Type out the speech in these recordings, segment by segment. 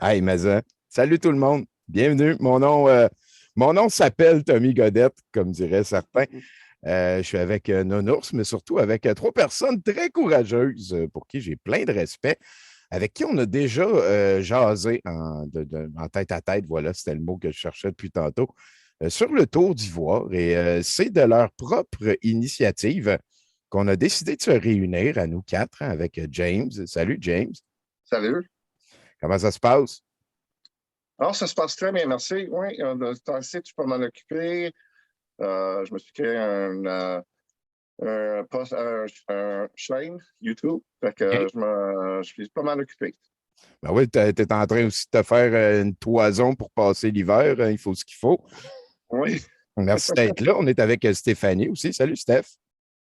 Hey, Maza. Salut tout le monde. Bienvenue. Mon nom s'appelle Tommy Godette, comme diraient certains. Je suis avec Nounours, mais surtout avec trois personnes très courageuses pour qui j'ai plein de respect, avec qui on a déjà jasé en tête à tête. Voilà, c'était le mot que je cherchais depuis tantôt, sur le Tour d'Ivoire. Et c'est de leur propre initiative qu'on a décidé de se réunir à nous quatre, hein, avec James. Salut, James. Salut. Comment ça se passe? Alors, ça se passe très bien, merci. Oui, de ce temps-ci, je suis pas mal occupé. Je me suis créé un chaîne YouTube. Fait que je suis pas mal occupé. Ben oui, tu es en train aussi de te faire une toison pour passer l'hiver, hein, il faut ce qu'il faut. Oui. Merci d'être là. On est avec Stéphanie aussi. Salut, Steph.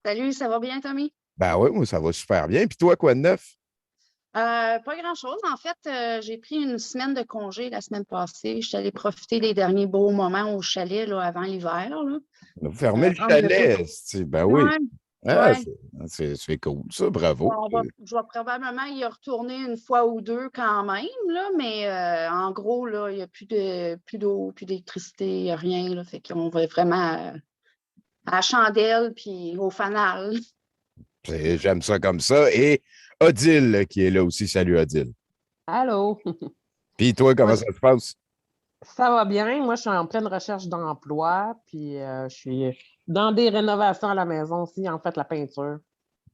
Salut, ça va bien, Tommy? Ben oui, moi, ça va super bien. Puis toi, quoi de neuf? Pas grand-chose. En fait, j'ai pris une semaine de congé la semaine passée. Je suis allée profiter des derniers beaux moments au chalet là, avant l'hiver. Là. Vous fermez le Prendre le peu. chalet. Ben oui. Ouais, Ah, ouais. c'est cool, ça. Bravo. Je vais probablement y retourner une fois ou deux quand même, là, mais en gros, là, il n'y a plus d'eau, plus d'électricité, il n'y a rien. Là, fait qu'on va vraiment à la chandelle puis au fanal. J'aime ça comme ça. Et Odile, qui est là aussi. Salut, Odile. Allô? Puis toi, comment Moi, ça se passe? ça va bien. Moi, je suis en pleine recherche d'emploi, puis je suis dans des rénovations à la maison aussi, en fait, la peinture.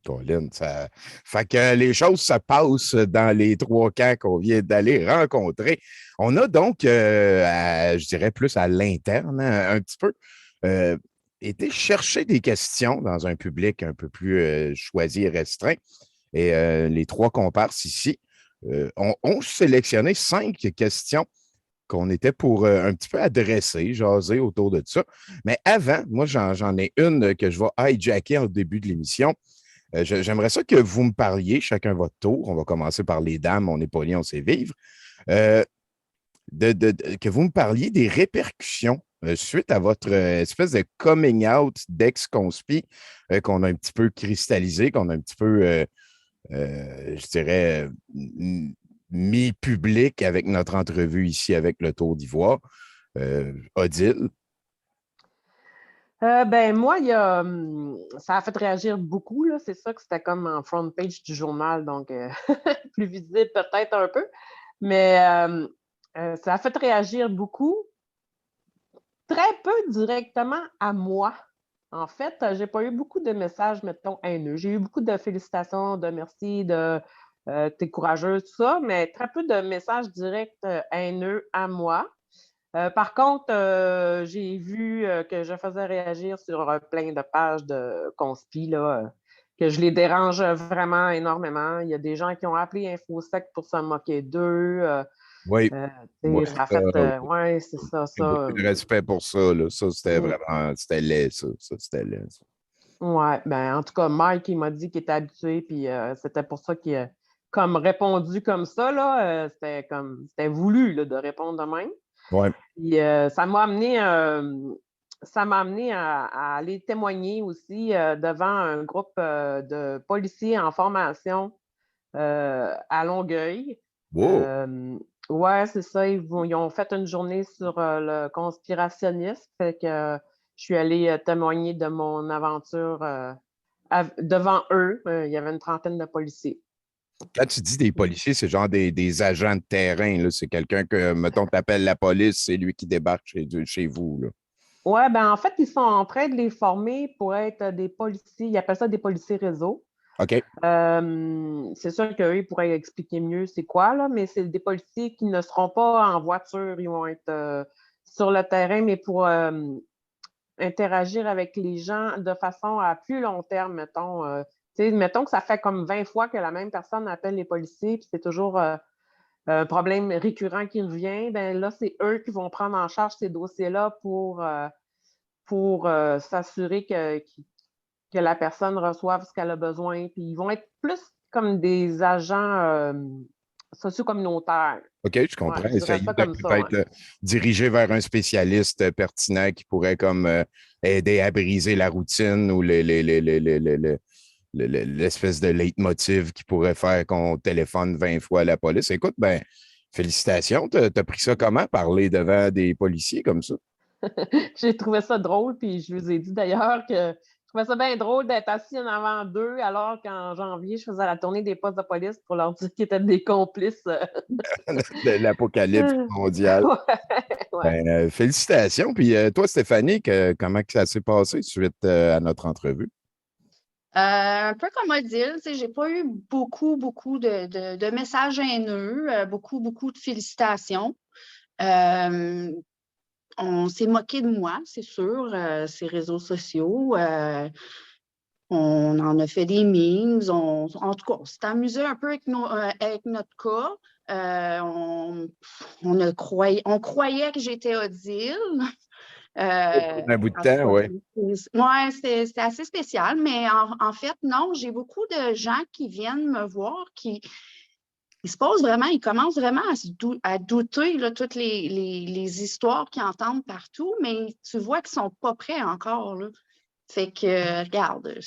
Colin, ça. Fait que les choses se passent dans les trois camps qu'on vient d'aller rencontrer. On a donc, je dirais plus à l'interne, hein, un petit peu, euh, été chercher des questions dans un public un peu plus choisi et restreint. Et les trois comparses ici ont sélectionné 5 questions qu'on était pour un petit peu adresser, jaser autour de ça. Mais avant, moi, j'en ai une que je vais hijacker au début de l'émission. J'aimerais ça que vous me parliez, chacun votre tour. On va commencer par les dames, on est poli, on sait vivre. Euh, que vous me parliez des répercussions suite à votre espèce de coming out d'ex-conspi qu'on a un petit peu cristallisé, qu'on a un petit peu, je dirais, mis public avec notre entrevue ici avec le Tour d'Ivoire. Odile. Moi, ça a fait réagir beaucoup, là. C'est ça que c'était comme en front page du journal, donc plus visible peut-être un peu. Mais ça a fait réagir beaucoup, très peu directement à moi. En fait, j'ai pas eu beaucoup de messages, mettons, haineux. J'ai eu beaucoup de félicitations, de merci, de t'es courageuse, tout ça, mais très peu de messages directs haineux à moi. Par contre, j'ai vu que je faisais réagir sur plein de pages de conspi, là, que je les dérange vraiment énormément. Il y a des gens qui ont appelé InfoSec pour se moquer d'eux. Oui. Ouais, Ça a fait, ouais, c'est ça. beaucoup de respect pour ça. Là. Ça, c'était Mm. vraiment, c'était laid, ça. Ça, c'était laid. Ça. Ouais, en tout cas, Mike, il m'a dit qu'il était habitué, puis c'était pour ça qu'il a comme répondu comme ça, là. C'était voulu, là, de répondre de même. Ouais. Puis ça m'a amené à aller témoigner aussi devant un groupe de policiers en formation à Longueuil. Wow. Ouais, c'est ça. Ils ont fait une journée sur le conspirationnisme. Fait que je suis allée témoigner de mon aventure devant eux. Il y avait une trentaine de policiers. Quand tu dis des policiers, c'est genre des agents de terrain. Là. C'est quelqu'un que, mettons, tu appelles la police, c'est lui qui débarque chez vous. Là. Ouais, en fait, ils sont en train de les former pour être des policiers. Ils appellent ça des policiers réseau. OK. C'est sûr qu'eux, ils pourraient expliquer mieux c'est quoi, là, mais c'est des policiers qui ne seront pas en voiture. Ils vont être sur le terrain, mais pour interagir avec les gens de façon à plus long terme, mettons. Mettons que ça fait comme 20 fois que la même personne appelle les policiers, puis c'est toujours un problème récurrent qui revient. Ben là, c'est eux qui vont prendre en charge ces dossiers-là pour s'assurer que la personne reçoive ce qu'elle a besoin. Puis ils vont être plus comme des agents socio-communautaires. OK, je comprends. Ouais, je dirais Essayer ça de comme ça, ouais. peut-être diriger vers un spécialiste pertinent qui pourrait comme aider à briser la routine ou l'espèce de leitmotiv qui pourrait faire qu'on téléphone 20 fois à la police. Écoute, ben, Félicitations. T'as pris ça comment, parler devant des policiers comme ça? J'ai trouvé ça drôle, puis je vous ai dit d'ailleurs que je trouvais ça bien drôle d'être assis en avant d'eux, alors qu'en janvier, je faisais la tournée des postes de police pour leur dire qu'ils étaient des complices. De l'apocalypse mondial. Ouais. Ben, félicitations. Puis toi, Stéphanie, comment que ça s'est passé suite à notre entrevue? Un peu comme Odile, tu sais, j'ai pas eu beaucoup de messages haineux, beaucoup de félicitations. On s'est moqué de moi, c'est sûr, ces réseaux sociaux. On en a fait des memes. En tout cas, on s'est amusé un peu avec notre cas. On croyait que j'étais Odile. Un bout de En tout temps, cas, oui. ouais, c'était assez spécial, mais en fait, non, j'ai beaucoup de gens qui viennent me voir, ils se posent vraiment, ils commencent vraiment à douter là, toutes les histoires qu'ils entendent partout, mais tu vois qu'ils ne sont pas prêts encore, là. Fait que, regarde.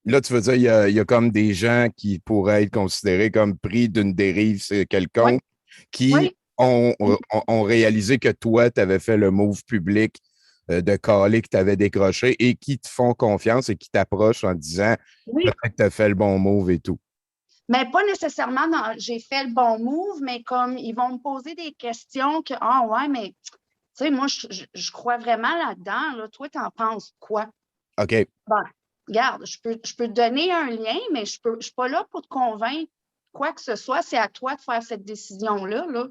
Là, tu veux dire, il y a comme des gens qui pourraient être considérés comme pris d'une dérive Oui, quelconque, qui oui, ont réalisé que toi, tu avais fait le move public de caler que tu avais décroché et qui te font confiance et qui t'approchent en disant oui. peut-être que tu as fait le bon move et tout. Mais pas nécessairement j'ai fait le bon move, mais comme ils vont me poser des questions que, ah ouais, mais tu sais, moi, je crois vraiment là-dedans. Là. Toi, t'en penses quoi? OK. Bon, regarde, je peux te donner un lien, mais je suis pas là pour te convaincre quoi que ce soit. C'est à toi de faire cette décision-là. Là.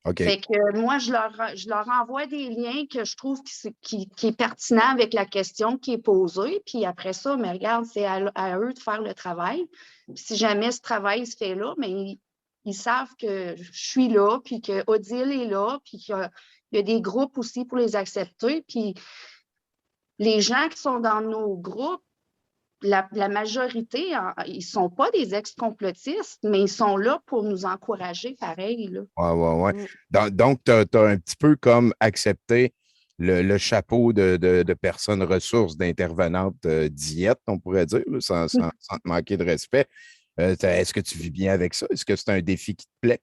OK. Fait que moi, je leur envoie des liens que je trouve qui est pertinent avec la question qui est posée. Puis après ça, mais regarde, c'est à eux de faire le travail. Puis si jamais ce travail se fait là, mais ils savent que je suis là, puis que Odile est là, puis qu'il y a des groupes aussi pour les accepter. Puis les gens qui sont dans nos groupes, la majorité, ils ne sont pas des ex-complotistes, mais ils sont là pour nous encourager pareil. Là. Ouais, ouais, ouais. Mm. Donc, tu as un petit peu comme accepté le chapeau de personnes ressources, d'intervenantes diète, on pourrait dire, là, sans te manquer de respect. Est-ce que tu vis bien avec ça? Est-ce que c'est un défi qui te plaît?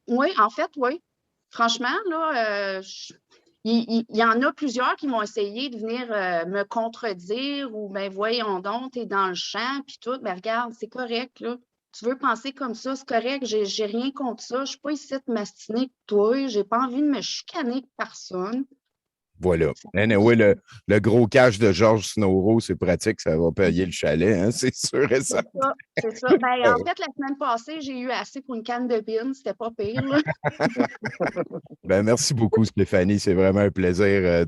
Oui, en fait, oui. Franchement, là, il y en a plusieurs qui m'ont essayé de venir me contredire ou, ben voyons donc, t'es dans le champ, puis tout. Ben regarde, c'est correct, là. Tu veux penser comme ça, c'est correct, j'ai rien contre ça. Je ne suis pas ici de m'astiner avec toi, j'ai pas envie de me chicaner avec personne. Voilà. Anyway, le gros cash de Georges Snowro, c'est pratique, ça va payer le chalet, hein, c'est sûr et C'est certain. ça, c'est ça. Ben, en fait, la semaine passée, j'ai eu assez pour une canne de bine, c'était pas pire, là. Ben, merci beaucoup, Stéphanie. C'est vraiment un plaisir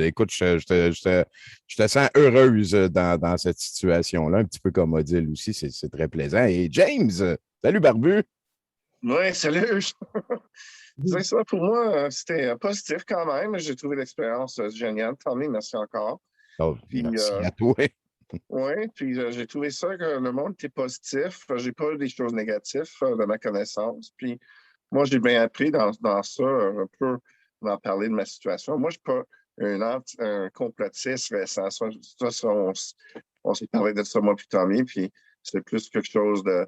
Écoute, je te sens heureuse dans cette situation-là, un petit peu comme Odile aussi. C'est très plaisant. Et James, salut Barbu. Oui, salut. C'est ça, pour moi, c'était positif quand même. J'ai trouvé l'expérience géniale. Tant mieux, merci encore. Oh, Puis, merci à toi. oui, puis j'ai trouvé ça que le monde était positif. J'ai pas eu des choses négatives de ma connaissance. Puis, moi, j'ai bien appris dans ça, un peu, d'en parler de ma situation. Moi, je ne suis pas un complotiste récent. On s'est parlé de ça, moi, puis Tommy, puis c'est plus quelque chose de,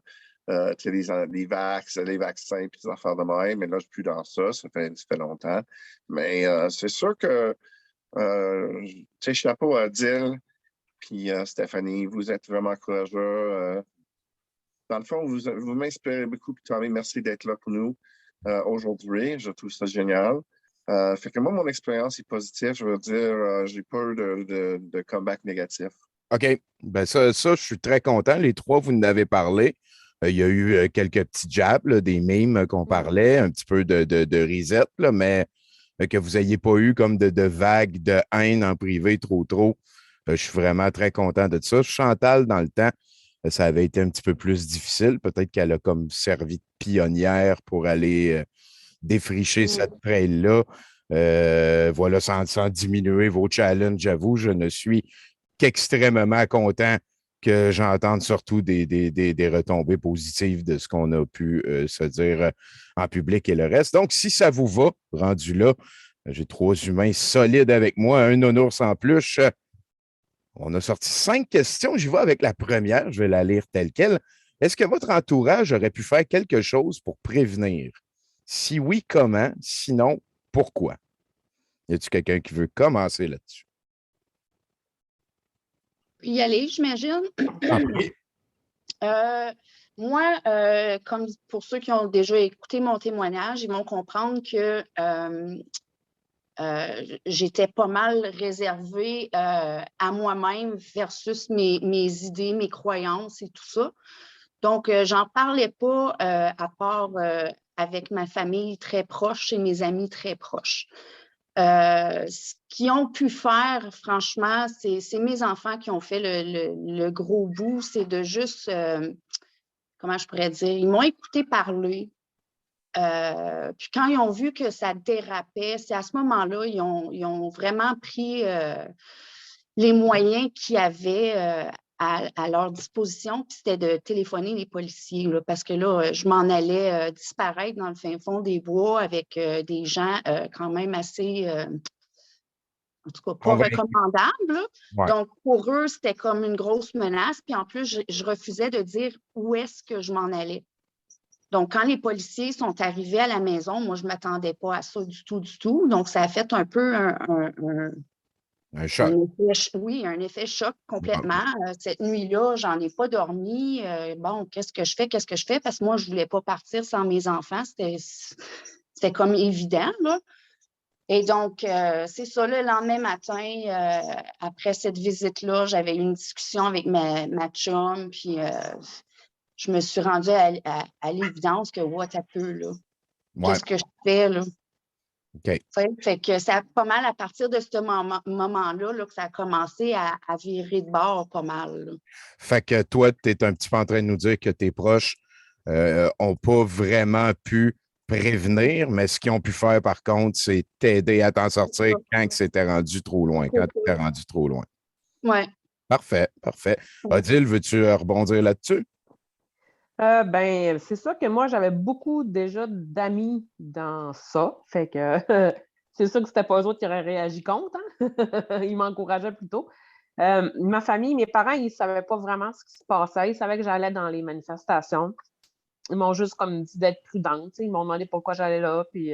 tu sais, les vaccins, puis des affaires de même. Mais là, je ne suis plus dans ça. Ça fait longtemps. Mais c'est sûr que, tu sais, chapeau à Dill, puis Stéphanie, vous êtes vraiment courageux. Dans le fond, vous m'inspirez beaucoup, puis Tommy, merci d'être là pour nous aujourd'hui. Je trouve ça génial. Fait que moi, mon expérience est positive. Je veux dire, j'ai pas eu de comeback négatif. OK. Ben ça, je suis très content. Les trois, vous en avez parlé. Il y a eu quelques petits jabs, là, des mimes qu'on parlait, un petit peu de reset, là, mais que vous n'ayez pas eu comme de vagues de haine en privé trop. Je suis vraiment très content de ça. Chantal, dans le temps, ça avait été un petit peu plus difficile. Peut-être qu'elle a comme servi de pionnière pour aller défricher cette trail-là. Voilà, sans diminuer vos challenges, j'avoue, je ne suis qu'extrêmement content que j'entende surtout des retombées positives de ce qu'on a pu se dire en public et le reste. Donc, si ça vous va, rendu là, j'ai trois humains solides avec moi, un nounours en plus. On a sorti 5 questions. J'y vais avec la première. Je vais la lire telle quelle. Est-ce que votre entourage aurait pu faire quelque chose pour prévenir Si oui, comment? Sinon, pourquoi? Y a-t-il quelqu'un qui veut commencer là-dessus? Y aller, j'imagine. En premier. Moi, comme pour ceux qui ont déjà écouté mon témoignage, ils vont comprendre que j'étais pas mal réservée à moi-même versus mes idées, mes croyances et tout ça. Donc, j'en parlais pas à part avec ma famille très proche et mes amis très proches. Ce qu'ils ont pu faire, franchement, c'est mes enfants qui ont fait le gros bout. C'est de juste, comment je pourrais dire, ils m'ont écouté parler. Puis quand ils ont vu que ça dérapait, c'est à ce moment-là, ils ont vraiment pris les moyens qu'ils avaient à leur disposition, puis c'était de téléphoner les policiers, là, parce que là, je m'en allais disparaître dans le fin fond des bois avec des gens quand même assez, en tout cas, pas recommandables, là. Ouais. Donc, pour eux, c'était comme une grosse menace. Puis en plus, je refusais de dire où est-ce que je m'en allais. Donc, quand les policiers sont arrivés à la maison, moi, je ne m'attendais pas à ça du tout, du tout. Donc, ça a fait un peu Un choc. un effet choc complètement. Cette nuit-là, j'en ai pas dormi. Bon, qu'est-ce que je fais? Qu'est-ce que je fais? Parce que moi, je ne voulais pas partir sans mes enfants. C'était comme évident, là. Et donc, c'est ça, le lendemain matin, après cette visite-là, j'avais eu une discussion avec ma chum, puis je me suis rendue à l'évidence que, what a peu, là? Ouais. Qu'est-ce que je fais, là? OK. Fait que c'est pas mal à partir de ce moment-là là, que ça a commencé à virer de bord pas mal, là. Fait que toi, tu es un petit peu en train de nous dire que tes proches n'ont pas vraiment pu prévenir, mais ce qu'ils ont pu faire, par contre, c'est t'aider à t'en sortir quand c'était rendu trop loin, quand tu étais rendu trop loin. Ouais. Parfait, parfait. Odile, veux-tu rebondir là-dessus? Ben, c'est sûr que moi, j'avais beaucoup déjà d'amis dans ça. Fait que c'est sûr que c'était pas eux autres qui auraient réagi contre, hein? Ils m'encourageaient plutôt. Ma famille, mes parents, ils savaient pas vraiment ce qui se passait. Ils savaient que j'allais dans les manifestations. Ils m'ont juste comme dit d'être prudente. Ils m'ont demandé pourquoi j'allais là. Puis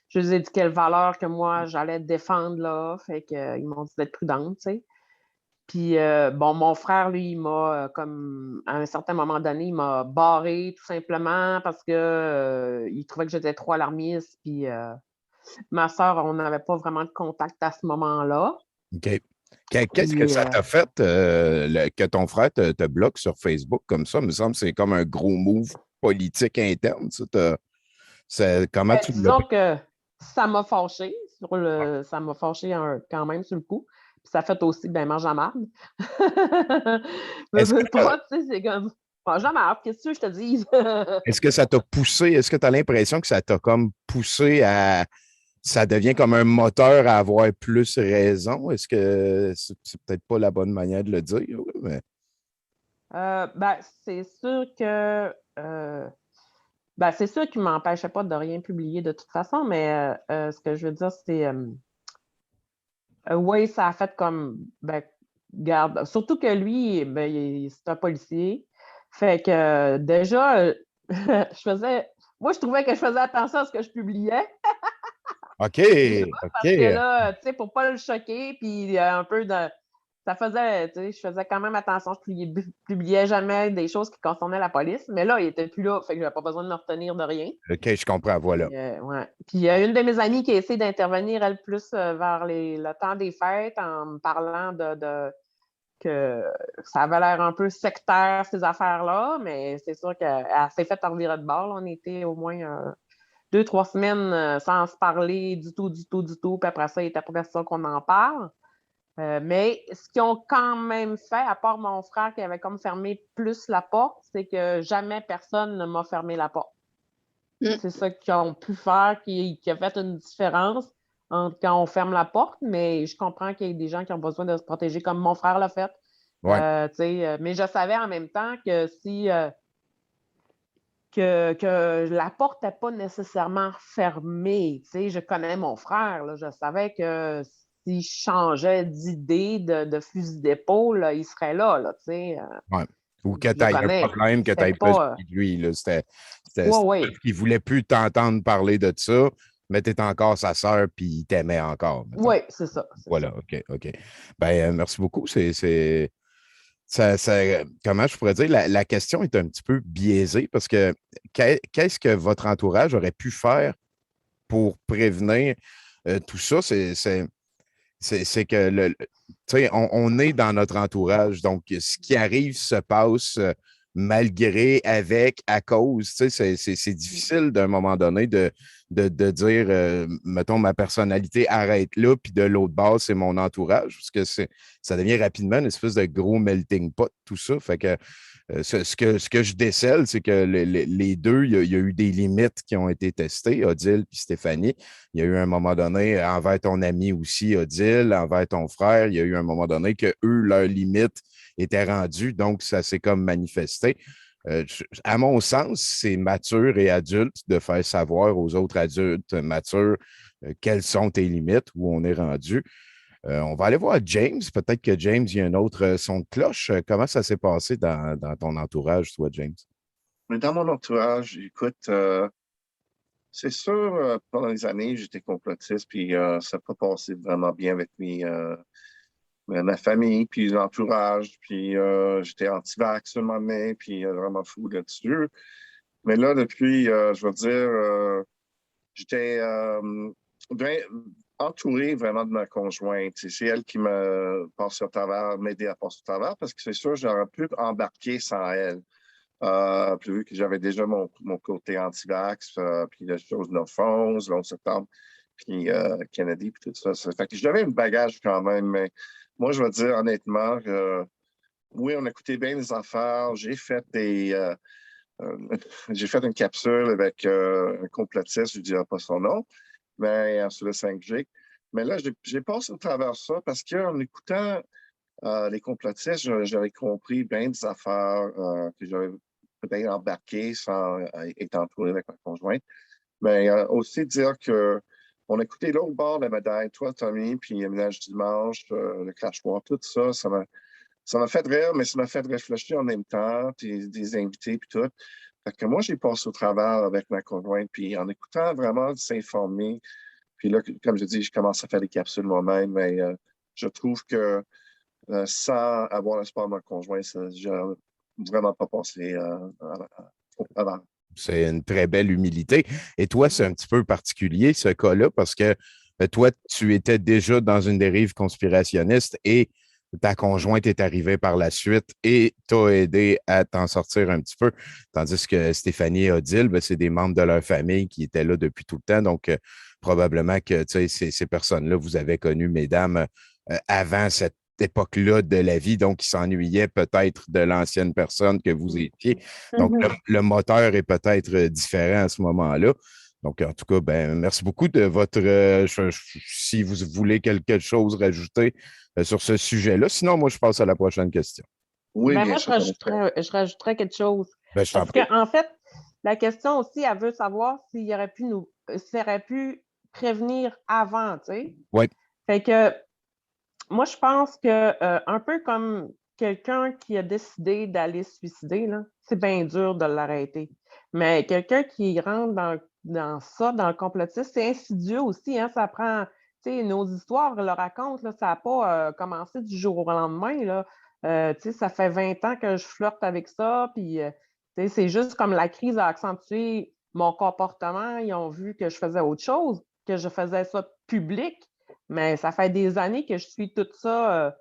je les ai dit quelle valeur que moi, j'allais défendre là. Fait que, ils m'ont dit d'être prudente, tu sais. Puis, bon, mon frère, lui, il m'a, comme, à un certain moment donné, il m'a barré tout simplement parce que il trouvait que j'étais trop alarmiste. Puis, ma sœur, on n'avait pas vraiment de contact à ce moment-là. OK. Qu'est-ce que ça t'a fait que ton frère te bloque sur Facebook comme ça? Il me semble que c'est comme un gros move politique interne. Comment tu l'as Disons pris? que ça m'a fâché. Ça m'a fâché quand même sur le coup. Puis ça fait aussi, ben, mange la marde. Mais Est-ce que pas, tu sais, c'est comme, mange la marde, qu'est-ce que tu veux que je te dise? Est-ce que ça t'a poussé? Est-ce que tu as l'impression que ça t'a comme poussé à. Ça devient comme un moteur à avoir plus raison? Est-ce que c'est peut-être pas la bonne manière de le dire? Oui, mais... Ben, c'est sûr que. Ben, c'est sûr qu'il ne m'empêchait pas de rien publier de toute façon, mais ce que je veux dire, c'est. Oui, ça a fait comme. Ben, garde. Surtout que lui, ben, c'est un policier. Fait que déjà, je faisais. Moi, je trouvais que je faisais attention à ce que je publiais. OK, Parce OK. que là, tu sais, pour pas le choquer, puis un peu de. Ça faisait, tu sais, je faisais quand même attention. Je publiais jamais des choses qui concernaient la police, mais là, il était plus là, fait que j'avais pas besoin de me retenir de rien. OK, je comprends, voilà. Ouais. Puis il y a une de mes amies qui a essayé d'intervenir, elle, plus vers le temps des fêtes, en me parlant de que ça avait l'air un peu sectaire, ces affaires-là, mais c'est sûr qu'elle s'est fait revirer de bord. Là. On était au moins 2-3 semaines sans se parler du tout. Puis après ça, il était pas question qu'on en parle. Mais ce qu'ils ont quand même fait, à part mon frère qui avait comme fermé plus la porte, c'est que jamais personne ne m'a fermé la porte. C'est ça qu'ils ont pu faire qui a fait une différence entre quand on ferme la porte, mais je comprends qu'il y ait des gens qui ont besoin de se protéger comme mon frère l'a fait. Ouais. Mais je savais en même temps que si que la porte n'était pas nécessairement fermée. Je connais mon frère, là, je savais que s'il changeait d'idée de fusil d'épaule, il serait là. Ouais. Ou que Je tu le aies un connais. problème, que tu C'était aies besoin pas. de lui. Là. C'était Ouais. qu'il ne voulait plus t'entendre parler de ça, mais tu étais encore sa sœur, puis il t'aimait encore, mettons. Ouais, c'est ça. Voilà, OK, OK. Ben, merci beaucoup. Comment je pourrais dire, la question est un petit peu biaisée parce que qu'est-ce que votre entourage aurait pu faire pour prévenir tout ça? C'est que on est dans notre entourage, donc ce qui arrive se passe malgré, avec, à cause. C'est difficile d'un moment donné de dire, mettons, ma personnalité arrête là, puis de l'autre bord, c'est mon entourage, parce que ça devient rapidement une espèce de gros melting pot, tout ça. Fait que ce que je décèle, c'est que les deux, il y a eu des limites qui ont été testées, Odile puis Stéphanie. Il y a eu un moment donné, envers ton ami aussi, Odile, envers ton frère, il y a eu un moment donné que eux, leurs limites étaient rendues, donc ça s'est comme manifesté. À mon sens, c'est mature et adulte de faire savoir aux autres adultes matures quelles sont tes limites, où on est rendu. On va aller voir James. Peut-être que James, il y a un autre son de cloche. Comment ça s'est passé dans ton entourage, toi, James? Mais dans mon entourage, écoute, c'est sûr, pendant les années, j'étais complotiste, puis ça n'a pas passé vraiment bien avec ma famille, puis l'entourage, puis j'étais anti-vax un moment donné, puis vraiment fou là-dessus. Mais là, depuis, je veux dire, j'étais entouré vraiment de ma conjointe. C'est elle qui me passe au travers, m'aider à passer au travers, parce que c'est sûr, j'aurais pu embarquer sans elle. Puis vu que j'avais déjà mon côté anti-vax, puis les choses No Phones, le 11 septembre, puis Kennedy, puis tout ça. Ça fait que j'avais un bagage quand même, mais moi, je vais dire honnêtement que oui, on a écouté bien les affaires. J'ai fait une capsule avec un complotiste, je ne dirai pas son nom, mais sur le 5G. Mais là, j'ai passé au travers ça parce qu'en écoutant les complotistes, j'avais compris bien des affaires que j'avais peut-être embarquées sans être entouré avec ma conjointe. Mais aussi dire que on a écouté l'autre bord de la médaille, toi, Tommy, puis le ménage dimanche, le crachoir, tout ça, ça m'a fait rire, mais ça m'a fait réfléchir en même temps, puis des invités, puis tout. Fait que moi, j'ai passé au travers avec ma conjointe, puis en écoutant vraiment s'informer, puis là, comme je dis, je commence à faire des capsules moi-même, mais je trouve que sans avoir l'espoir de ma conjointe, je n'aurais vraiment pas passé au travers. C'est une très belle humilité. Et toi, c'est un petit peu particulier, ce cas-là, parce que toi, tu étais déjà dans une dérive conspirationniste et ta conjointe est arrivée par la suite et t'a aidé à t'en sortir un petit peu. Tandis que Stéphanie et Odile, ben, c'est des membres de leur famille qui étaient là depuis tout le temps. Donc, probablement que ces personnes-là, vous avez connu, mesdames, avant cette époque-là de la vie, donc ils s'ennuyaient peut-être de l'ancienne personne que vous étiez. Donc, le moteur est peut-être différent à ce moment-là. Donc, en tout cas, ben, merci beaucoup de votre. Si vous voulez quelque chose rajouter sur ce sujet-là. Sinon, moi, je passe à la prochaine question. Oui, Ben, bien moi, sûr. je rajouterais quelque chose. Ben, je t'en Parce prie. qu'en fait, la question aussi, elle veut savoir s'il aurait pu prévenir avant, tu sais. Oui. Fait que moi, je pense que un peu comme quelqu'un qui a décidé d'aller se suicider, là, c'est bien dur de l'arrêter. Mais quelqu'un qui rentre dans ça, dans le complotisme, c'est insidieux aussi, hein, ça prend, tu sais, nos histoires le racontent, là, ça n'a pas commencé du jour au lendemain, là. Tu sais, ça fait 20 ans que je flirte avec ça, puis, tu sais, c'est juste comme la crise a accentué mon comportement, ils ont vu que je faisais autre chose, que je faisais ça public, mais ça fait des années que je suis tout ça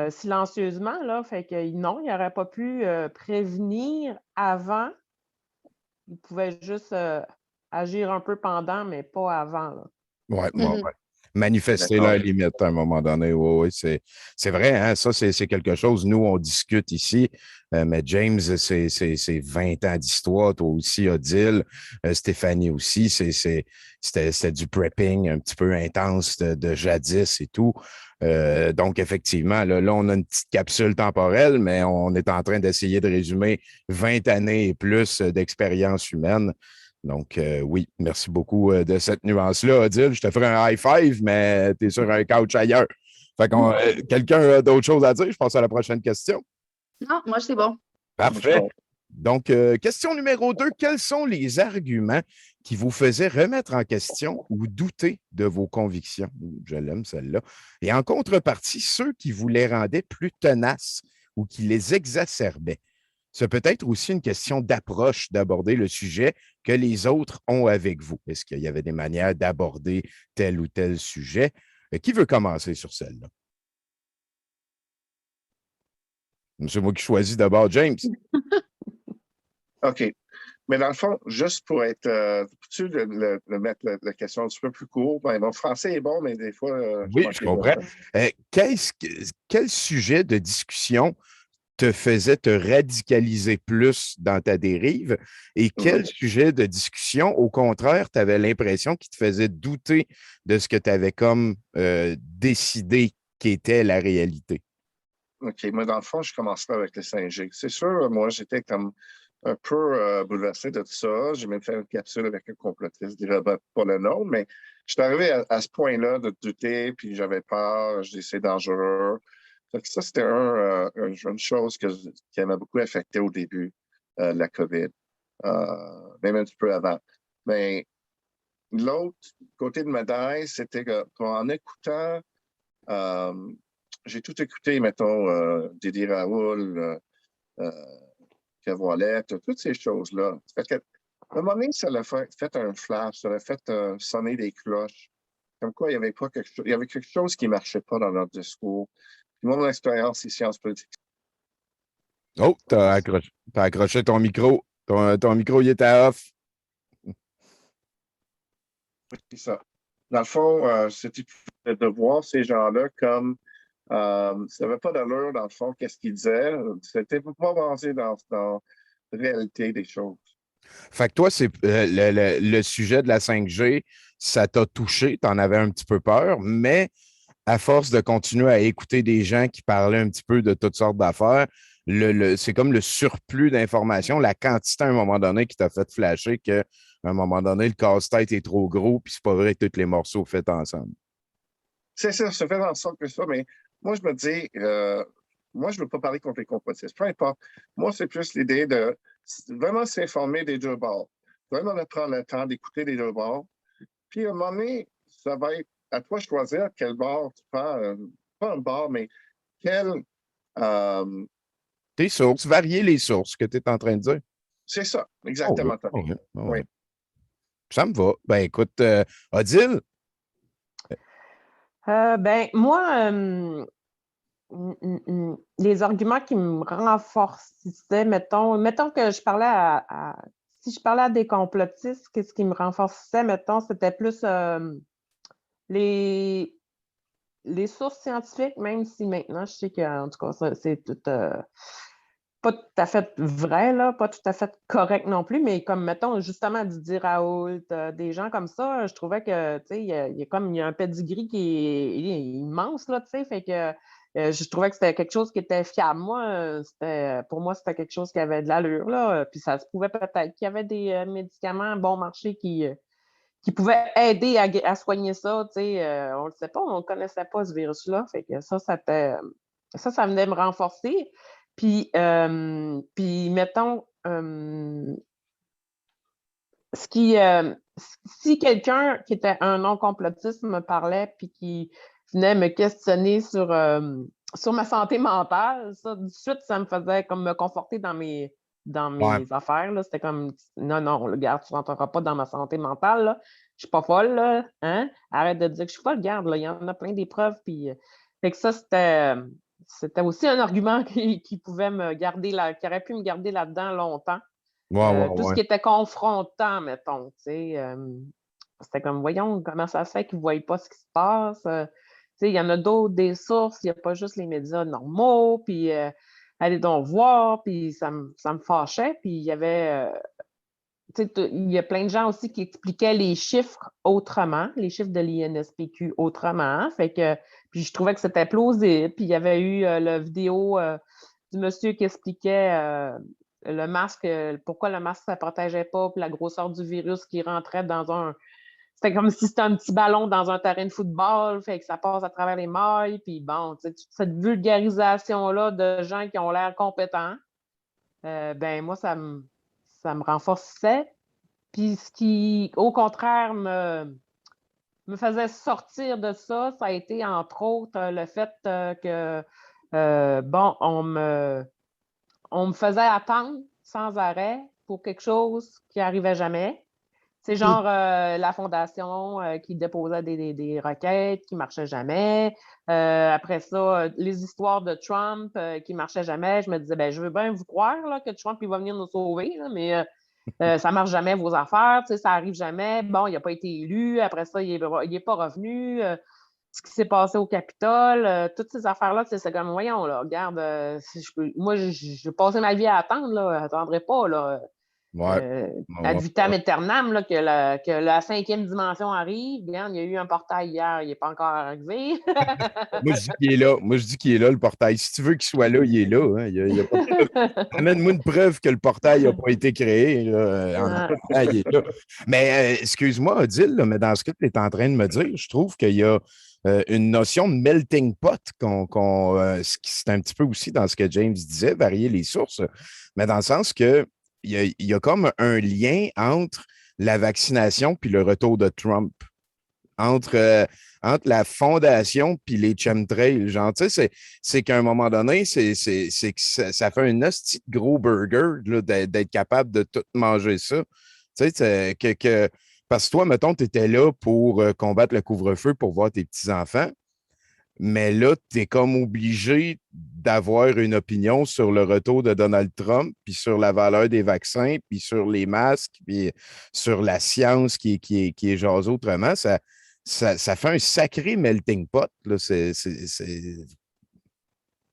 silencieusement, là, fait que non, il n'aurait pas pu prévenir avant. Il pouvait juste agir un peu pendant, mais pas avant, là. Oui, ouais. Manifester D'accord. leurs limites à un moment donné. Oui, c'est vrai, hein? Ça, c'est quelque chose. Nous, on discute ici, mais James, c'est 20 ans d'histoire. Toi aussi, Odile, Stéphanie aussi. C'était du prepping un petit peu intense de jadis et tout. Donc, effectivement, là, on a une petite capsule temporelle, mais on est en train d'essayer de résumer 20 années et plus d'expérience humaine. Donc, oui, merci beaucoup de cette nuance-là, Odile. Je te ferai un high five, mais tu es sur un couch ailleurs. Fait qu'on, quelqu'un a d'autres choses à dire? Je passe à la prochaine question. Non, moi, c'est bon. Parfait. Donc, question numéro 2. Quels sont les arguments qui vous faisaient remettre en question ou douter de vos convictions? Je l'aime, celle-là. Et en contrepartie, ceux qui vous les rendaient plus tenaces ou qui les exacerbaient. C'est peut-être aussi une question d'approche d'aborder le sujet que les autres ont avec vous. Est-ce qu'il y avait des manières d'aborder tel ou tel sujet? Qui veut commencer sur celle-là? C'est moi qui choisis d'abord, James. OK. Mais dans le fond, juste pour être. Peux-tu le mettre la question un petit peu plus court? Ben, mon français est bon, mais des fois. Oui, je comprends. Quel sujet de discussion te faisait te radicaliser plus dans ta dérive et quel sujet de discussion, au contraire, tu avais l'impression qu'il te faisait douter de ce que tu avais comme décidé qu'était la réalité? OK. Moi, dans le fond, je commencerai avec le 5G. C'est sûr, moi, j'étais comme un peu bouleversé de tout ça. J'ai même fait une capsule avec un complotiste, je dirais pas le nom, mais je suis arrivé à ce point-là de douter, puis j'avais peur, je dis c'est dangereux. Donc ça, c'était une chose qui m'a beaucoup affecté au début de la COVID, même un petit peu avant. Mais l'autre côté de médaille, c'était qu'en écoutant, j'ai tout écouté, mettons, Didier Raoul, Kevrolette, toutes ces choses-là. À un moment donné, ça l'a fait un flash, ça l'a fait sonner des cloches. Comme quoi, il y avait quelque chose qui ne marchait pas dans notre discours. Puis moi, mon expérience, c'est sciences politiques. Oh, tu as accroché ton micro. Ton micro, il était off. C'est ça. Dans le fond, c'était de voir ces gens-là comme ça n'avait pas d'allure, dans le fond, qu'est-ce qu'ils disaient. C'était pas basé dans la réalité des choses. Fait que toi, c'est le sujet de la 5G, ça t'a touché, tu en avais un petit peu peur, mais à force de continuer à écouter des gens qui parlaient un petit peu de toutes sortes d'affaires, c'est comme le surplus d'informations, la quantité à un moment donné qui t'a fait flasher qu'à un moment donné, le casse-tête est trop gros, puis c'est pas vrai que tous les morceaux faits ensemble. C'est ça, ça fait en sorte que ça, mais moi, je me dis, moi, je ne veux pas parler contre les complotistes, peu importe. Moi, c'est plus l'idée de vraiment s'informer des deux bords, vraiment de prendre le temps d'écouter les deux bords. Puis, à un moment donné, ça va être à toi de choisir quel bord tu prends, pas un bord, mais quel. Tes sources, varier les sources que tu es en train de dire. C'est ça, exactement. Oh oui. Oui. Ça me va. Ben écoute, Odile? Ben, moi, les arguments qui me renforçaient, mettons que je parlais si je parlais à des complotistes, qu'est-ce qui me renforçait, mettons, c'était plus les sources scientifiques, même si maintenant, je sais qu'en tout cas, c'est tout pas tout à fait vrai, là, pas tout à fait correct non plus, mais comme, mettons, justement, Didier Raoult, des gens comme ça, je trouvais que, tu sais, il y a un pedigree qui est immense, là, tu sais, fait que je trouvais que c'était quelque chose qui était fiable. Moi, pour moi, c'était quelque chose qui avait de l'allure, là, puis ça se pouvait peut-être qu'il y avait des médicaments bon marché qui pouvaient aider à soigner ça, tu sais, on le sait pas, on ne connaissait pas ce virus-là, fait que ça venait me renforcer. Puis mettons, si quelqu'un qui était un non-complotiste me parlait puis qui venait me questionner sur ma santé mentale, ça, tout de suite, ça me faisait comme me conforter dans mes affaires. Là. C'était comme, non, regarde, tu ne rentreras pas dans ma santé mentale. Là. Je ne suis pas folle. Là, hein? Arrête de dire que je suis folle. Regarde, il y en a plein d'épreuves. Puis, fait que ça, c'était aussi un argument qui pouvait qui aurait pu me garder là-dedans longtemps. Tout ce qui était confrontant, mettons. C'était comme, voyons, comment ça se fait qu'ils ne voient pas ce qui se passe. Il y en a d'autres, des sources, il n'y a pas juste les médias normaux, puis allez donc voir, puis ça me fâchait. Puis il y avait, il y a plein de gens aussi qui expliquaient les chiffres autrement, les chiffres de l'INSPQ autrement. Fait que, puis je trouvais que c'était plausible. Puis il y avait eu la vidéo du monsieur qui expliquait le masque, pourquoi le masque ne protégeait pas, puis la grosseur du virus qui rentrait dans un. C'était comme si c'était un petit ballon dans un terrain de football, fait que ça passe à travers les mailles, puis bon, toute cette vulgarisation-là de gens qui ont l'air compétents. ben moi, ça me renforçait. Puis ce qui, au contraire, me faisait sortir de ça, ça a été entre autres le fait que, bon, on me faisait attendre sans arrêt pour quelque chose qui n'arrivait jamais. C'est genre la fondation qui déposait des requêtes qui ne marchaient jamais. Après ça, les histoires de Trump qui ne marchaient jamais. Je me disais, ben, je veux bien vous croire là, que Trump il va venir nous sauver, là, mais ça ne marche jamais vos affaires, ça n'arrive jamais. Bon, il n'a pas été élu. Après ça, il n'est pas revenu. Ce qui s'est passé au Capitole, toutes ces affaires-là, c'est comme, voyons, là, regarde, moi, je vais passer ma vie à attendre, là, j'attendrai pas, là. Ouais. Ad Ouais, vitam ouais. aeternam, là, que la 5e dimension arrive. Regarde, il y a eu un portail hier, il n'est pas encore arrivé. Moi, je dis qu'il est là. Moi, je dis qu'il est là, le portail. Si tu veux qu'il soit là, il est là. Hein. Il y a pas de preuve. Amène-moi une preuve que le portail n'a pas été créé. Là. En attendant, il est là. Mais excuse-moi, Odile, là, mais dans ce que tu es en train de me dire, je trouve qu'il y a une notion de melting pot c'est un petit peu aussi dans ce que James disait, varier les sources, mais dans le sens que il y a comme un lien entre la vaccination puis le retour de Trump. Entre la fondation puis les chemtrails. Genre, tu sais, c'est qu'à un moment donné, c'est que ça fait un hostie de gros burger là, d'être capable de tout manger ça. Tu sais, parce que toi, mettons, tu étais là pour combattre le couvre-feu pour voir tes petits-enfants. Mais là, tu es comme obligé d'avoir une opinion sur le retour de Donald Trump, puis sur la valeur des vaccins, puis sur les masques, puis sur la science qui est jasée autrement. Ça fait un sacré melting pot. Là.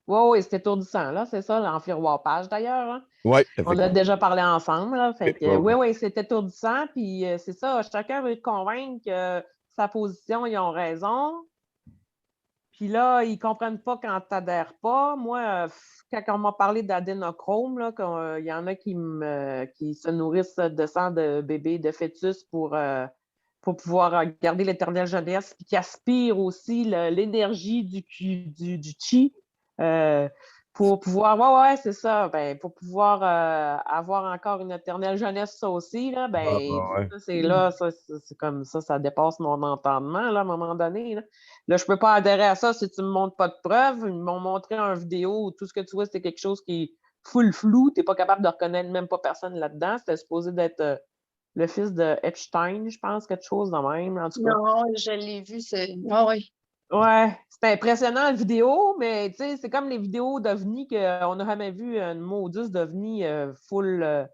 Oui, c'est étourdissant, là, c'est ça, l'enfiroirpage d'ailleurs. Hein. Ouais, On a déjà parlé ensemble, là, fait que, ouais. oui, c'est étourdissant, puis c'est ça, chacun veut te convaincre que sa position, ils ont raison. Puis là, ils ne comprennent pas quand tu n'adhères pas. Moi, quand on m'a parlé d'adénochrome, là, il y en a qui se nourrissent de sang de bébés, de fœtus pour pouvoir garder l'éternelle jeunesse, puis qui aspirent aussi l'énergie du chi pour pouvoir, ouais, c'est ça, ben, pour pouvoir avoir encore une éternelle jeunesse, ça aussi, là, ben, Ouais. ça, c'est là, ça, c'est comme ça dépasse mon entendement, là, à un moment donné, là. Là, je ne peux pas adhérer à ça si tu ne me montres pas de preuves. Ils m'ont montré une vidéo où tout ce que tu vois, c'est quelque chose qui est full flou. Tu n'es pas capable de reconnaître même pas personne là-dedans. C'était supposé d'être le fils de Epstein, je pense, quelque chose de même, en tout cas. Non, je l'ai vu, c'est. Ah oui. Ouais, c'était impressionnant la vidéo, mais tu sais, c'est comme les vidéos d'OVNI qu'on n'a jamais vu une maudite d'OVNI full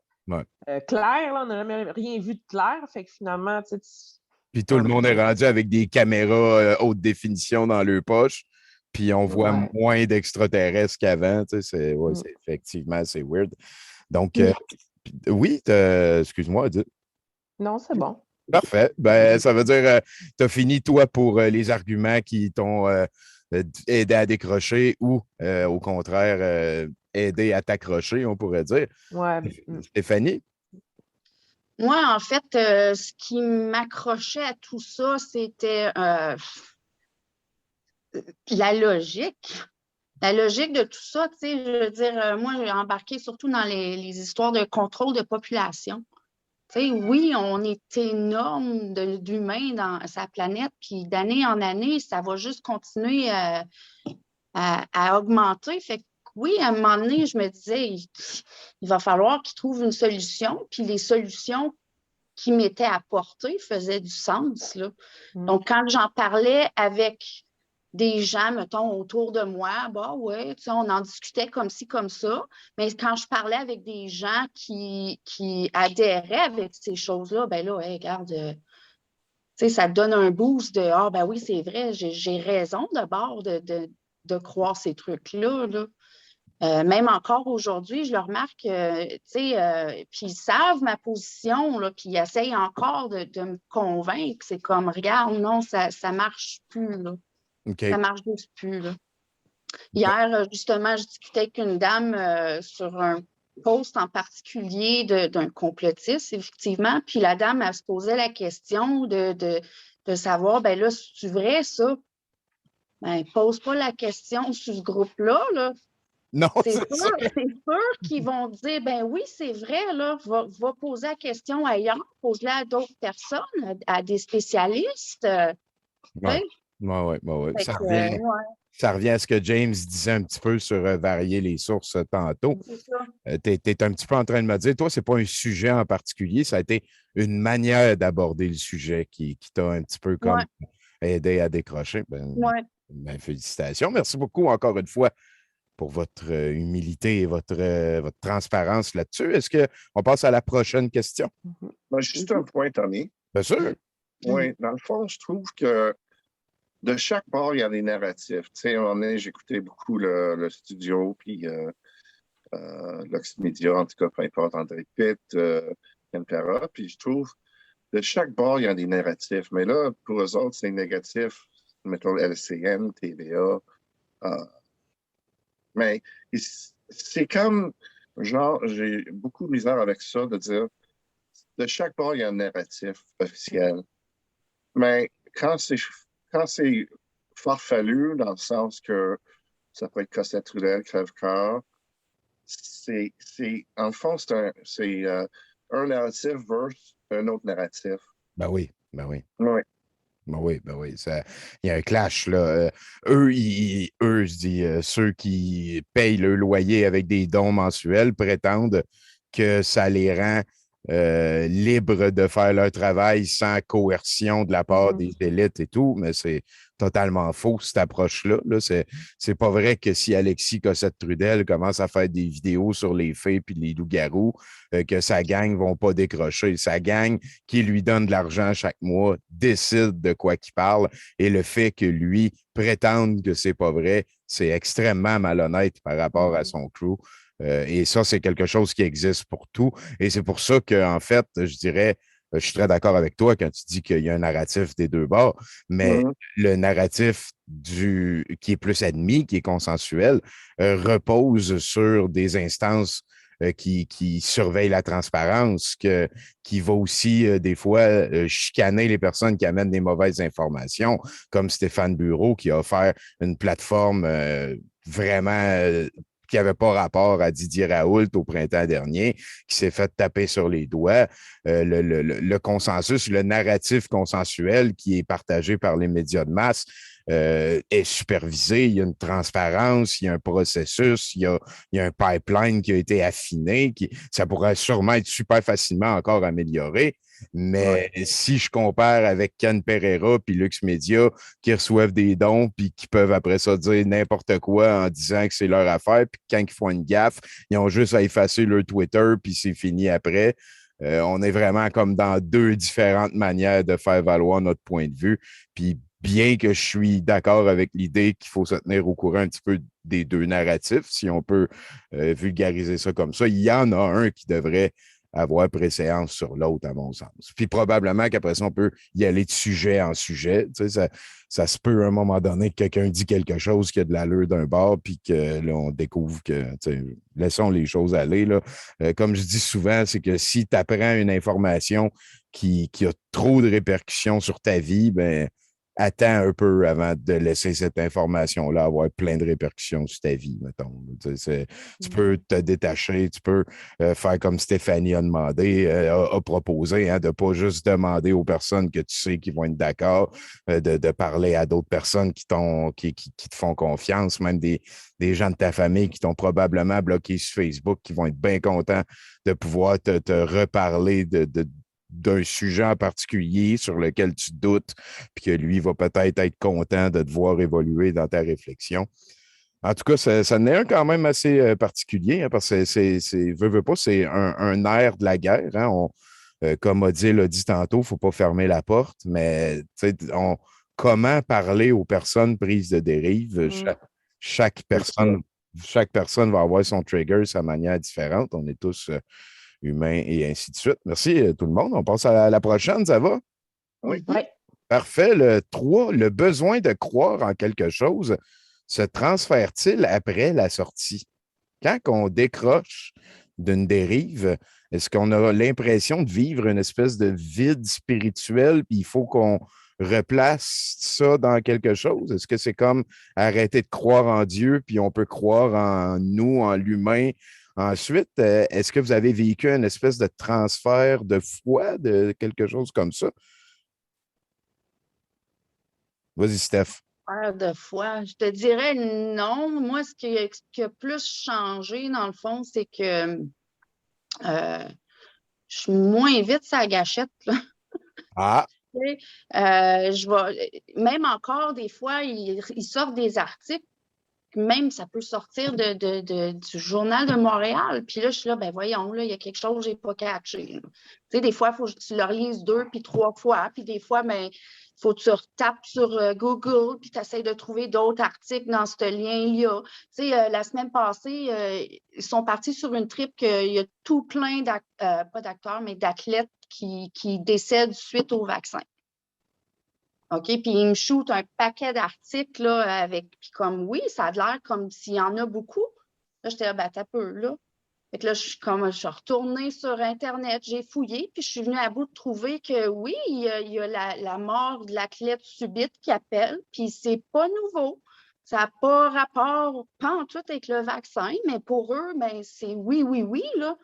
clair, là. On n'a jamais rien vu de clair. Fait que finalement, tu sais. Puis tout le monde est rendu avec des caméras haute définition dans leur poche. Puis on voit moins d'extraterrestres qu'avant. Tu sais, effectivement, c'est weird. Donc, oui, excuse-moi, Edith. Non, c'est bon. Parfait. Ben, ça veut dire tu as fini, toi, pour les arguments qui t'ont aidé à décrocher ou, au contraire, aidé à t'accrocher, on pourrait dire. Ouais. Moi, Stéphanie? en fait, ce qui m'accrochait à tout ça, c'était la logique. La logique de tout ça, tu sais, je veux dire, moi, j'ai embarqué surtout dans les histoires de contrôle de population. Tu sais, oui, on est énorme d'humains dans sa planète, puis d'année en année, ça va juste continuer à augmenter. Fait que oui, à un moment donné, je me disais, il va falloir qu'ils trouvent une solution, puis les solutions qui m'étaient apportées faisaient du sens, là. Donc, quand j'en parlais avec des gens, mettons, autour de moi, bah ouais, tu sais, on en discutait comme ci, comme ça. Mais quand je parlais avec des gens qui adhéraient avec ces choses-là, ben là, hey, regarde, tu sais, ça te donne un boost de ah ben oui, c'est vrai, j'ai raison d'abord de croire ces trucs-là. Là. Même encore aujourd'hui, je le remarque, tu sais, puis ils savent ma position, là, puis ils essayent encore de me convaincre. C'est comme, regarde, non, ça ne marche plus, là. Okay. Ça ne marche juste plus, là. Hier, justement, je discutais avec une dame sur un post en particulier d'un complotiste, effectivement, puis la dame, elle se posait la question de savoir, ben là, c'est vrai, ça? Ben, pose pas la question sur ce groupe-là, là. Non, C'est c'est ça. sûr qu'ils vont dire, ben oui, c'est vrai, là, va poser la question ailleurs, pose-la à d'autres personnes, à des spécialistes. Ouais. Tu sais. Ouais. Fait Ça que, revient, ouais, ça revient à ce que James disait un petit peu sur varier les sources tantôt. c'est ça. Tu es un petit peu en train de me dire, toi, c'est pas un sujet en particulier, ça a été une manière d'aborder le sujet qui t'a un petit peu comme Ouais, aidé à décrocher. ouais. Félicitations. Merci beaucoup encore une fois pour votre humilité et votre transparence là-dessus. Est-ce qu'on passe à la prochaine question? Moi, juste un point, Tony. Bien sûr. Oui, dans le fond, je trouve que de chaque bord, il y a des narratifs. Tu sais, à un moment donné, j'écoutais beaucoup le studio, puis Lux Media, en tout cas, peu importe, André Pitt, Ken Pera, puis je trouve de chaque bord, il y a des narratifs. Mais là, pour eux autres, c'est négatif. Mettons LCN, TVA. euh, mais c'est comme, genre, j'ai beaucoup de misère avec ça, de dire, de chaque bord, il y a un narratif officiel. Mais quand c'est farfelu, dans le sens que ça peut être Cossette Trudel, Crève-Cœur, en le fond, un narratif versus un autre narratif. Ben oui, ben oui. Oui, Ben oui. Il y a un clash, là. Eux, je dis, ceux qui payent le loyer avec des dons mensuels prétendent que ça les rend libres de faire leur travail sans coercion de la part des élites et tout, mais c'est totalement faux, cette approche-là. Là. C'est pas vrai que si Alexis Cossette-Trudel commence à faire des vidéos sur les fées puis les loups-garous, que sa gang vont pas décrocher. Sa gang qui lui donne de l'argent chaque mois décide de quoi qu'il parle et le fait que lui prétende que c'est pas vrai, c'est extrêmement malhonnête par rapport à son crew. Et ça, c'est quelque chose qui existe pour tout. Et c'est pour ça que, en fait, je dirais, je suis très d'accord avec toi quand tu dis qu'il y a un narratif des deux bords, mais le narratif qui est plus admis, qui est consensuel, repose sur des instances qui surveillent la transparence, qui va aussi, des fois, chicaner les personnes qui amènent des mauvaises informations, comme Stéphane Bureau, qui a offert une plateforme vraiment qui n'avait pas rapport à Didier Raoult au printemps dernier, qui s'est fait taper sur les doigts. Le consensus, le narratif consensuel qui est partagé par les médias de masse est supervisé. Il y a une transparence, il y a un processus, il y a un pipeline qui a été affiné. Ça pourrait sûrement être super facilement encore amélioré. Mais si je compare avec Ken Pereira puis Lux Media qui reçoivent des dons puis qui peuvent après ça dire n'importe quoi en disant que c'est leur affaire, puis quand ils font une gaffe, ils ont juste à effacer leur Twitter puis c'est fini après. On est vraiment comme dans deux différentes manières de faire valoir notre point de vue. Puis bien que je suis d'accord avec l'idée qu'il faut se tenir au courant un petit peu des deux narratifs, si on peut vulgariser ça comme ça, il y en a un qui devrait avoir préséance sur l'autre, à mon sens. Puis probablement qu'après ça, on peut y aller de sujet en sujet. Tu sais, ça se peut à un moment donné que quelqu'un dit quelque chose qui a de l'allure d'un bord, puis que là, on découvre que, tu sais, laissons les choses aller. Là. Comme je dis souvent, c'est que si tu apprends une information qui a trop de répercussions sur ta vie, ben attends un peu avant de laisser cette information-là avoir plein de répercussions sur ta vie, mettons. Tu peux te détacher, tu peux faire comme Stéphanie a demandé, a proposé, hein, de ne pas juste demander aux personnes que tu sais qui vont être d'accord, de parler à d'autres personnes qui te font confiance, même des gens de ta famille qui t'ont probablement bloqué sur Facebook, qui vont être bien contents de pouvoir te reparler d'un sujet en particulier sur lequel tu doutes, puis que lui va peut-être être content de te voir évoluer dans ta réflexion. En tout cas, ça en est un quand même assez particulier, hein, parce que veut pas, c'est un air de la guerre. Hein, comme Odile l'a dit tantôt, il ne faut pas fermer la porte, mais comment parler aux personnes prises de dérive? Chaque personne va avoir son trigger, sa manière différente. On est tous humains et ainsi de suite. Merci tout le monde. On passe à la prochaine, ça va? Oui. Parfait. Le 3, le besoin de croire en quelque chose se transfère-t-il après la sortie? Quand on décroche d'une dérive, est-ce qu'on a l'impression de vivre une espèce de vide spirituel, puis il faut qu'on replace ça dans quelque chose? Est-ce que c'est comme arrêter de croire en Dieu, puis on peut croire en nous, en l'humain? Ensuite, est-ce que vous avez vécu une espèce de transfert de foi, de quelque chose comme ça? Vas-y, Steph. De foi. Je te dirais non. Moi, ce qui a plus changé, dans le fond, c'est que je suis moins vite sa gâchette, là. Ah, Même encore, des fois, ils sortent des articles, même ça peut sortir du Journal de Montréal. Puis là, je suis là, ben voyons, là, il y a quelque chose que je n'ai pas catché, là. Tu sais, des fois, il faut que tu le relises 2 puis 3 fois. Puis des fois, ben, il faut que tu retapes sur Google, puis tu essaies de trouver d'autres articles dans ce lien-là. Tu sais, la semaine passée, ils sont partis sur une trip qu'il y a tout plein pas d'acteurs, mais d'athlètes qui décèdent suite au vaccin. OK? Puis ils me shootent un paquet d'articles là, avec. Puis comme oui, ça a l'air comme s'il y en a beaucoup. Là, j'étais là, ben, t'as peu, là. Fait que là, je suis retournée sur Internet, j'ai fouillé, puis je suis venue à bout de trouver que oui, il y a la mort de l'athlète subite qui appelle, puis c'est pas nouveau. Ça n'a pas rapport, pas en tout avec le vaccin, mais pour eux, ben, c'est oui, oui, oui, là.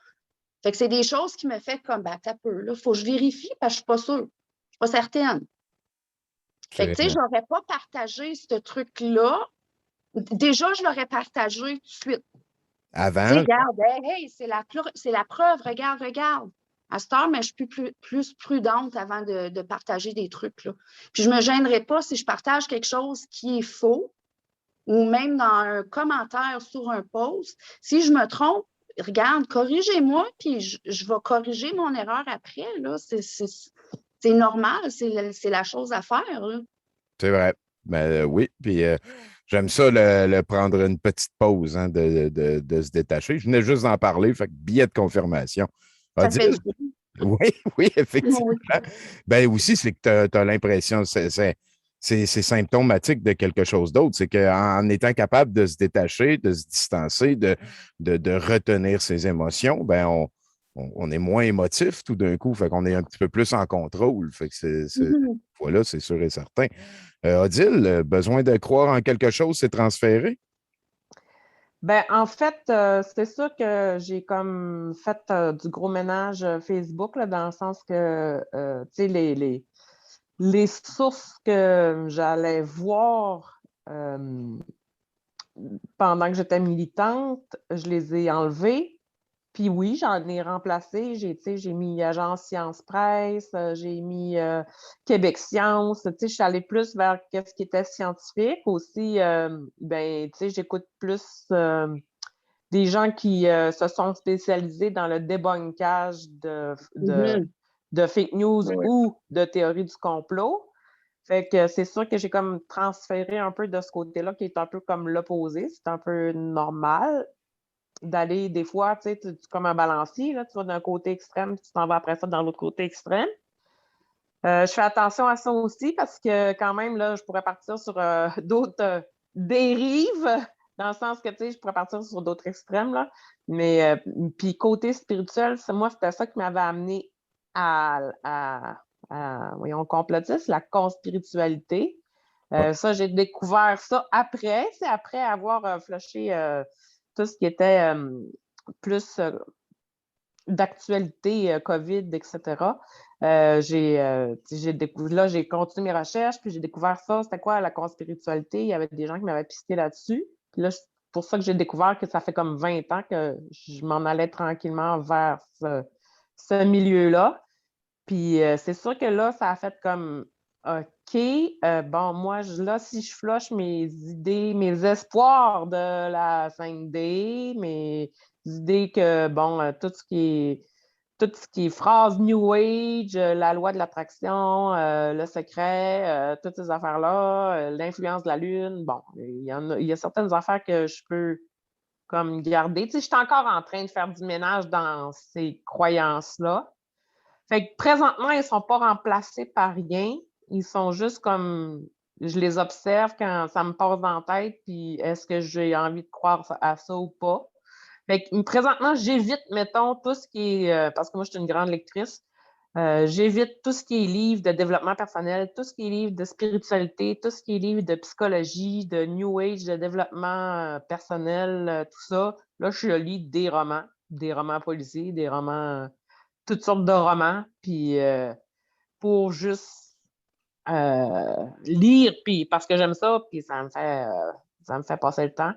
Fait que c'est des choses qui me font comme, ben, t'as peu, là. Il faut que je vérifie parce que je suis pas sûre. Je suis pas certaine. Fait que, tu sais, je n'aurais pas partagé ce truc-là. Déjà, je l'aurais partagé tout de suite. Tu sais, avant, regarde, hey, c'est la preuve, regarde. À cette heure, mais je suis plus prudente avant de partager des trucs, là. Puis je ne me gênerai pas si je partage quelque chose qui est faux ou même dans un commentaire sur un post. Si je me trompe, regarde, corrigez-moi, puis je vais corriger mon erreur après, là. C'est normal, c'est la chose à faire, là. c'est vrai. Ben, oui, puis j'aime ça, prendre une petite pause, hein, de se détacher. Je venais juste d'en parler, fait que billet de confirmation. Ça Odile? fait du bien. Oui, oui, effectivement. Oui. Ben aussi, c'est que tu as l'impression, c'est symptomatique de quelque chose d'autre. C'est qu'en étant capable de se détacher, de se distancer, de retenir ses émotions, ben on est moins émotif tout d'un coup. Fait qu'on est un petit peu plus en contrôle. Fait que voilà, c'est sûr et certain. Odile, besoin de croire en quelque chose, c'est transféré? Ben, en fait, c'est sûr que j'ai comme fait du gros ménage Facebook, là, dans le sens que, tu sais, les sources que j'allais voir pendant que j'étais militante, je les ai enlevées. Puis oui, j'en ai remplacé. J'ai mis Agence Science Presse, j'ai mis Québec Science. Je suis allée plus vers ce qui était scientifique. Aussi, j'écoute plus des gens qui se sont spécialisés dans le débunkage de fake news Oui. ou de théorie du complot. Fait que c'est sûr que j'ai comme transféré un peu de ce côté-là qui est un peu comme l'opposé. C'est un peu normal d'aller des fois, tu sais, comme un balancier, là, tu vas d'un côté extrême, tu t'en vas après ça dans l'autre côté extrême. Je fais attention à ça aussi parce que quand même, là, je pourrais partir sur d'autres dérives, dans le sens que, tu sais, je pourrais partir sur d'autres extrêmes, là. Mais, puis côté spirituel, moi, c'était ça qui m'avait amené voyons, complotiste, la conspiritualité. Ça, j'ai découvert ça après. C'est après avoir flushé tout ce qui était plus d'actualité, COVID, etc. J'ai continué mes recherches, puis j'ai découvert ça. C'était quoi la conspiritualité? Il y avait des gens qui m'avaient pisté là-dessus. Puis là, c'est pour ça que j'ai découvert que ça fait comme 20 ans que je m'en allais tranquillement vers ce milieu-là. Puis c'est sûr que là, ça a fait comme OK, bon, moi, là, si je flush mes idées, mes espoirs de la 5D, mes idées que, bon, tout ce qui est phrase New Age, la loi de l'attraction, le secret, toutes ces affaires-là, l'influence de la Lune, bon, il y a certaines affaires que je peux comme garder. Tu sais, je suis encore en train de faire du ménage dans ces croyances-là. Fait que présentement, ils ne sont pas remplacés par rien. Ils sont juste comme je les observe quand ça me passe dans la tête, puis est-ce que j'ai envie de croire à ça ou pas? Fait que présentement, j'évite, mettons, tout ce qui est parce que moi, je suis une grande lectrice. J'évite tout ce qui est livre de développement personnel, tout ce qui est livre de spiritualité, tout ce qui est livre de psychologie, de New Age, de développement personnel, tout ça. Là, je lis des romans policiers, des romans, toutes sortes de romans, puis pour juste lire, puis parce que j'aime ça, puis ça me fait passer le temps.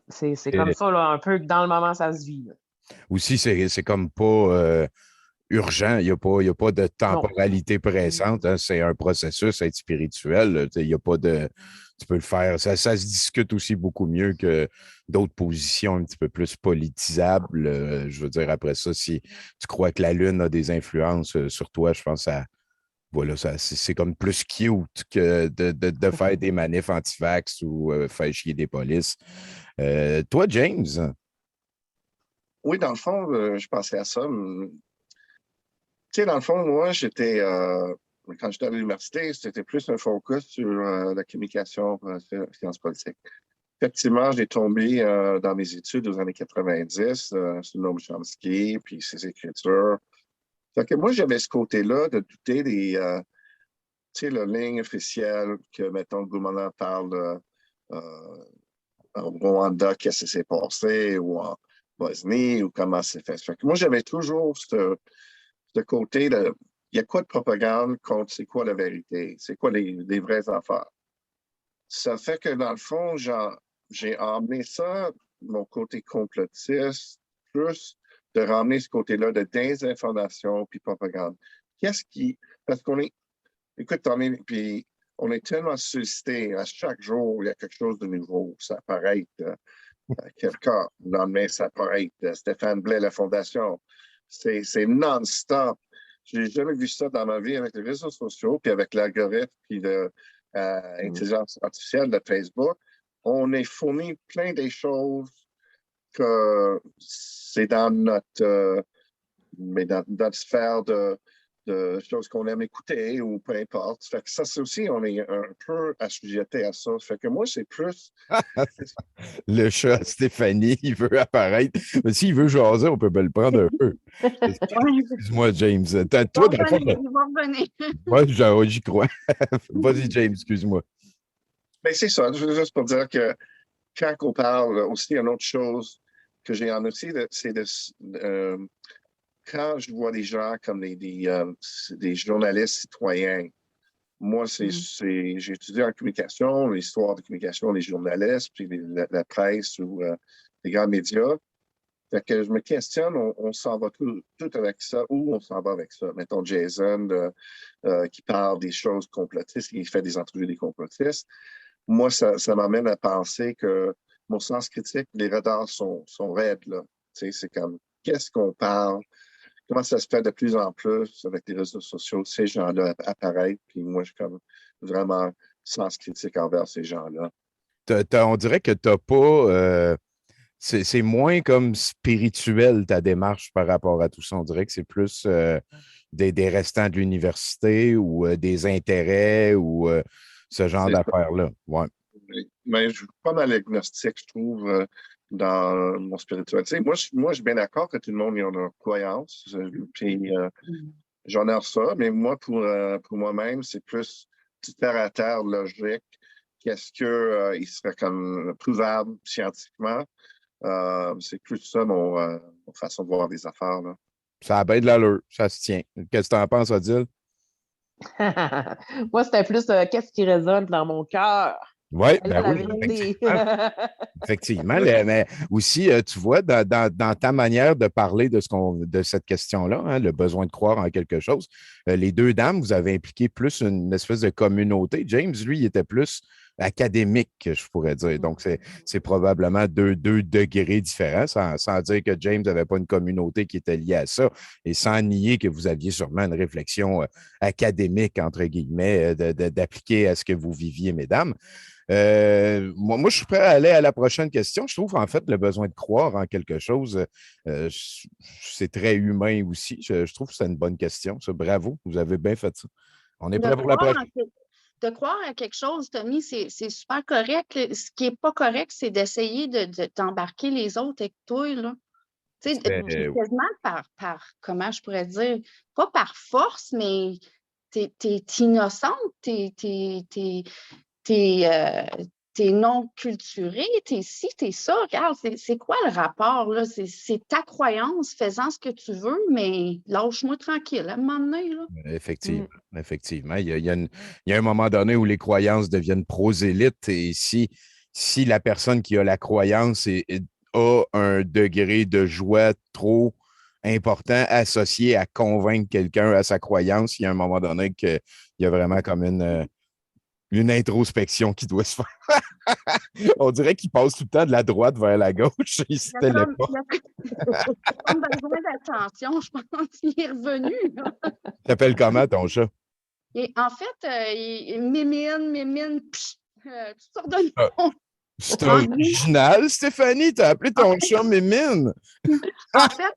C'est comme ça, là, un peu que dans le moment, ça se vit. Là. Aussi, c'est comme pas urgent. Il n'y a pas de temporalité pressante. Hein. C'est un processus, être spirituel. Il y a pas de. Tu peux le faire. Ça se discute aussi beaucoup mieux que d'autres positions un petit peu plus politisables. Je veux dire, après ça, si tu crois que la Lune a des influences sur toi, je pense à. Voilà, c'est comme plus cute que de faire des manifs anti-vax ou faire chier des polices. Toi, James? Oui, dans le fond, je pensais à ça. Tu sais, dans le fond, moi, quand j'étais à l'université, c'était plus un focus sur la communication, sciences politiques. Effectivement, j'ai tombé dans mes études aux années 90 sur Noam Chomsky, puis ses écritures. Fait que moi, j'avais ce côté-là de douter des, tu sais, la ligne officielle que, mettons, le gouvernement parle en Rwanda, qu'est-ce qui s'est passé, ou en Bosnie, ou comment c'est fait. Fait que moi, j'avais toujours ce côté de, il y a quoi de propagande contre c'est quoi la vérité, c'est quoi les vraies affaires. Ça fait que, dans le fond, j'ai emmené ça, mon côté complotiste, plus de ramener ce côté-là de désinformation puis propagande. Parce qu'on est, écoute, puis on est tellement sollicité, à chaque jour, il y a quelque chose de nouveau. Ça apparaît quelqu'un, le lendemain, ça apparaît Stéphane Blais, la Fondation. C'est non-stop. Je n'ai jamais vu ça dans ma vie avec les réseaux sociaux, puis avec l'algorithme, puis l'intelligence artificielle de Facebook. On est fourni plein des choses que c'est dans notre sphère de choses qu'on aime écouter ou peu importe. Fait que ça, c'est aussi, on est un peu assujetté à ça. Fait que moi, c'est plus. Le chat Stéphanie, il veut apparaître. Mais s'il veut jaser, on peut bien le prendre un peu. Excuse-moi, James. Toi, dans le fond, Il va revenir. moi, j'y crois. Vas-y, James, excuse-moi. Mais c'est ça, juste pour dire que quand on parle aussi, une autre chose que j'ai en aussi, c'est quand je vois des gens comme des journalistes citoyens, moi, j'ai étudié en communication, l'histoire de communication, les journalistes, puis la presse ou les grands médias. Fait que je me questionne, on s'en va tout avec ça, ou on s'en va avec ça. Mettons Jason qui parle des choses complotistes, qui fait des entrevues des complotistes. Moi, ça m'amène à penser que mon sens critique, les radars sont raides, là. Tu sais, c'est comme, qu'est-ce qu'on parle? Comment ça se fait de plus en plus avec les réseaux sociaux? Ces gens-là apparaissent, puis moi, je suis comme vraiment sens critique envers ces gens-là. On dirait que tu n'as pas... c'est moins comme spirituel ta démarche par rapport à tout ça. On dirait que c'est plus des restants de l'université ou des intérêts ou ce genre d'affaires-là. Ouais. Mais je suis pas mal agnostique, je trouve, dans mon spiritualité. Moi, je suis bien d'accord que tout le monde y en a croyance. Puis j'honore ça, mais moi, pour moi-même, c'est plus du terre-à-terre logique. Qu'est-ce qu'il serait comme prouvable scientifiquement? C'est plus ça mon façon de voir les affaires. Là. Ça a bien de l'allure, ça se tient. Qu'est-ce que tu en penses, Odile? Moi, c'était plus qu'est-ce qui résonne dans mon cœur. Oui, la vérité. Effectivement, mais aussi, tu vois, dans ta manière de parler de cette question-là, hein, le besoin de croire en quelque chose, les deux dames, vous avez impliqué plus une espèce de communauté. James, lui, il était plus académique, je pourrais dire. Donc, c'est probablement deux degrés différents, sans dire que James n'avait pas une communauté qui était liée à ça et sans nier que vous aviez sûrement une réflexion académique, entre guillemets, d'appliquer à ce que vous viviez, mesdames. Moi, je suis prêt à aller à la prochaine question. Je trouve, en fait, le besoin de croire en quelque chose, c'est très humain aussi. Je trouve que c'est une bonne question. Ça. Bravo, vous avez bien fait ça. On est prêt pour la prochaine. De croire à quelque chose, Tommy, c'est super correct. Ce qui n'est pas correct, c'est d'essayer d'embarquer les autres avec toi. Là. Tu sais, puis quasiment comment je pourrais dire, pas par force, mais t'es innocente, t'es non culturé, t'es ci, t'es ça. Regarde, c'est quoi le rapport, là? C'est ta croyance, fais-en ce que tu veux, mais lâche-moi tranquille à un moment donné, là. Effectivement, effectivement. Il y a un moment donné où les croyances deviennent prosélytes et si la personne qui a la croyance a un degré de joie trop important associé à convaincre quelqu'un à sa croyance, il y a un moment donné qu'il y a vraiment comme une introspection qui doit se faire. On dirait qu'il passe tout le temps de la droite vers la gauche. Il se téléporte. Il a comme besoin d'attention, je pense qu'il est revenu. T'appelles comment ton chat? Et en fait, il mimine, toutes sortes de Ah, noms. c'est original, Stéphanie. T'as appelé ton chat Mimine. En fait,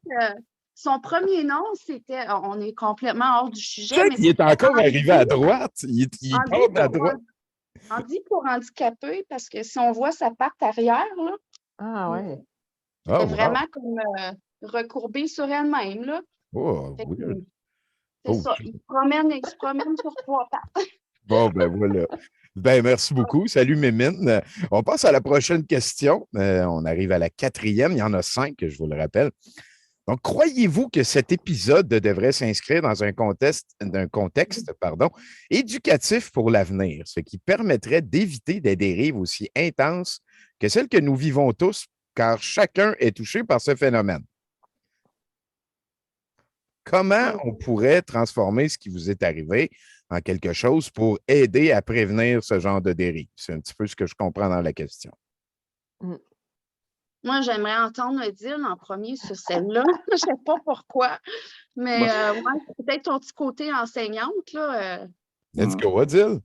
son premier nom, c'était, on est complètement hors du sujet, mais Il est encore Andy, arrivé à droite. Il part à droite. Andy pour handicapé, parce que si on voit sa patte arrière, là, Ah ouais. Oh, c'est wow. vraiment comme recourbée sur elle-même, là. Oh, Fait que, weird. c'est Oh, ça, il se promène sur 3 pattes. bon, ben voilà. Ben, merci beaucoup. Salut, Mimine. On passe à la prochaine question. On arrive à la 4e. Il y en a 5, je vous le rappelle. Donc, croyez-vous que cet épisode devrait s'inscrire dans un contexte éducatif pour l'avenir, ce qui permettrait d'éviter des dérives aussi intenses que celles que nous vivons tous, car chacun est touché par ce phénomène? Comment on pourrait transformer ce qui vous est arrivé en quelque chose pour aider à prévenir ce genre de dérive? C'est un petit peu ce que je comprends dans la question. Moi, j'aimerais entendre Odile en premier sur celle-là. Je ne sais pas pourquoi, mais ouais, peut-être ton petit côté enseignante, là. Let's go, Odile.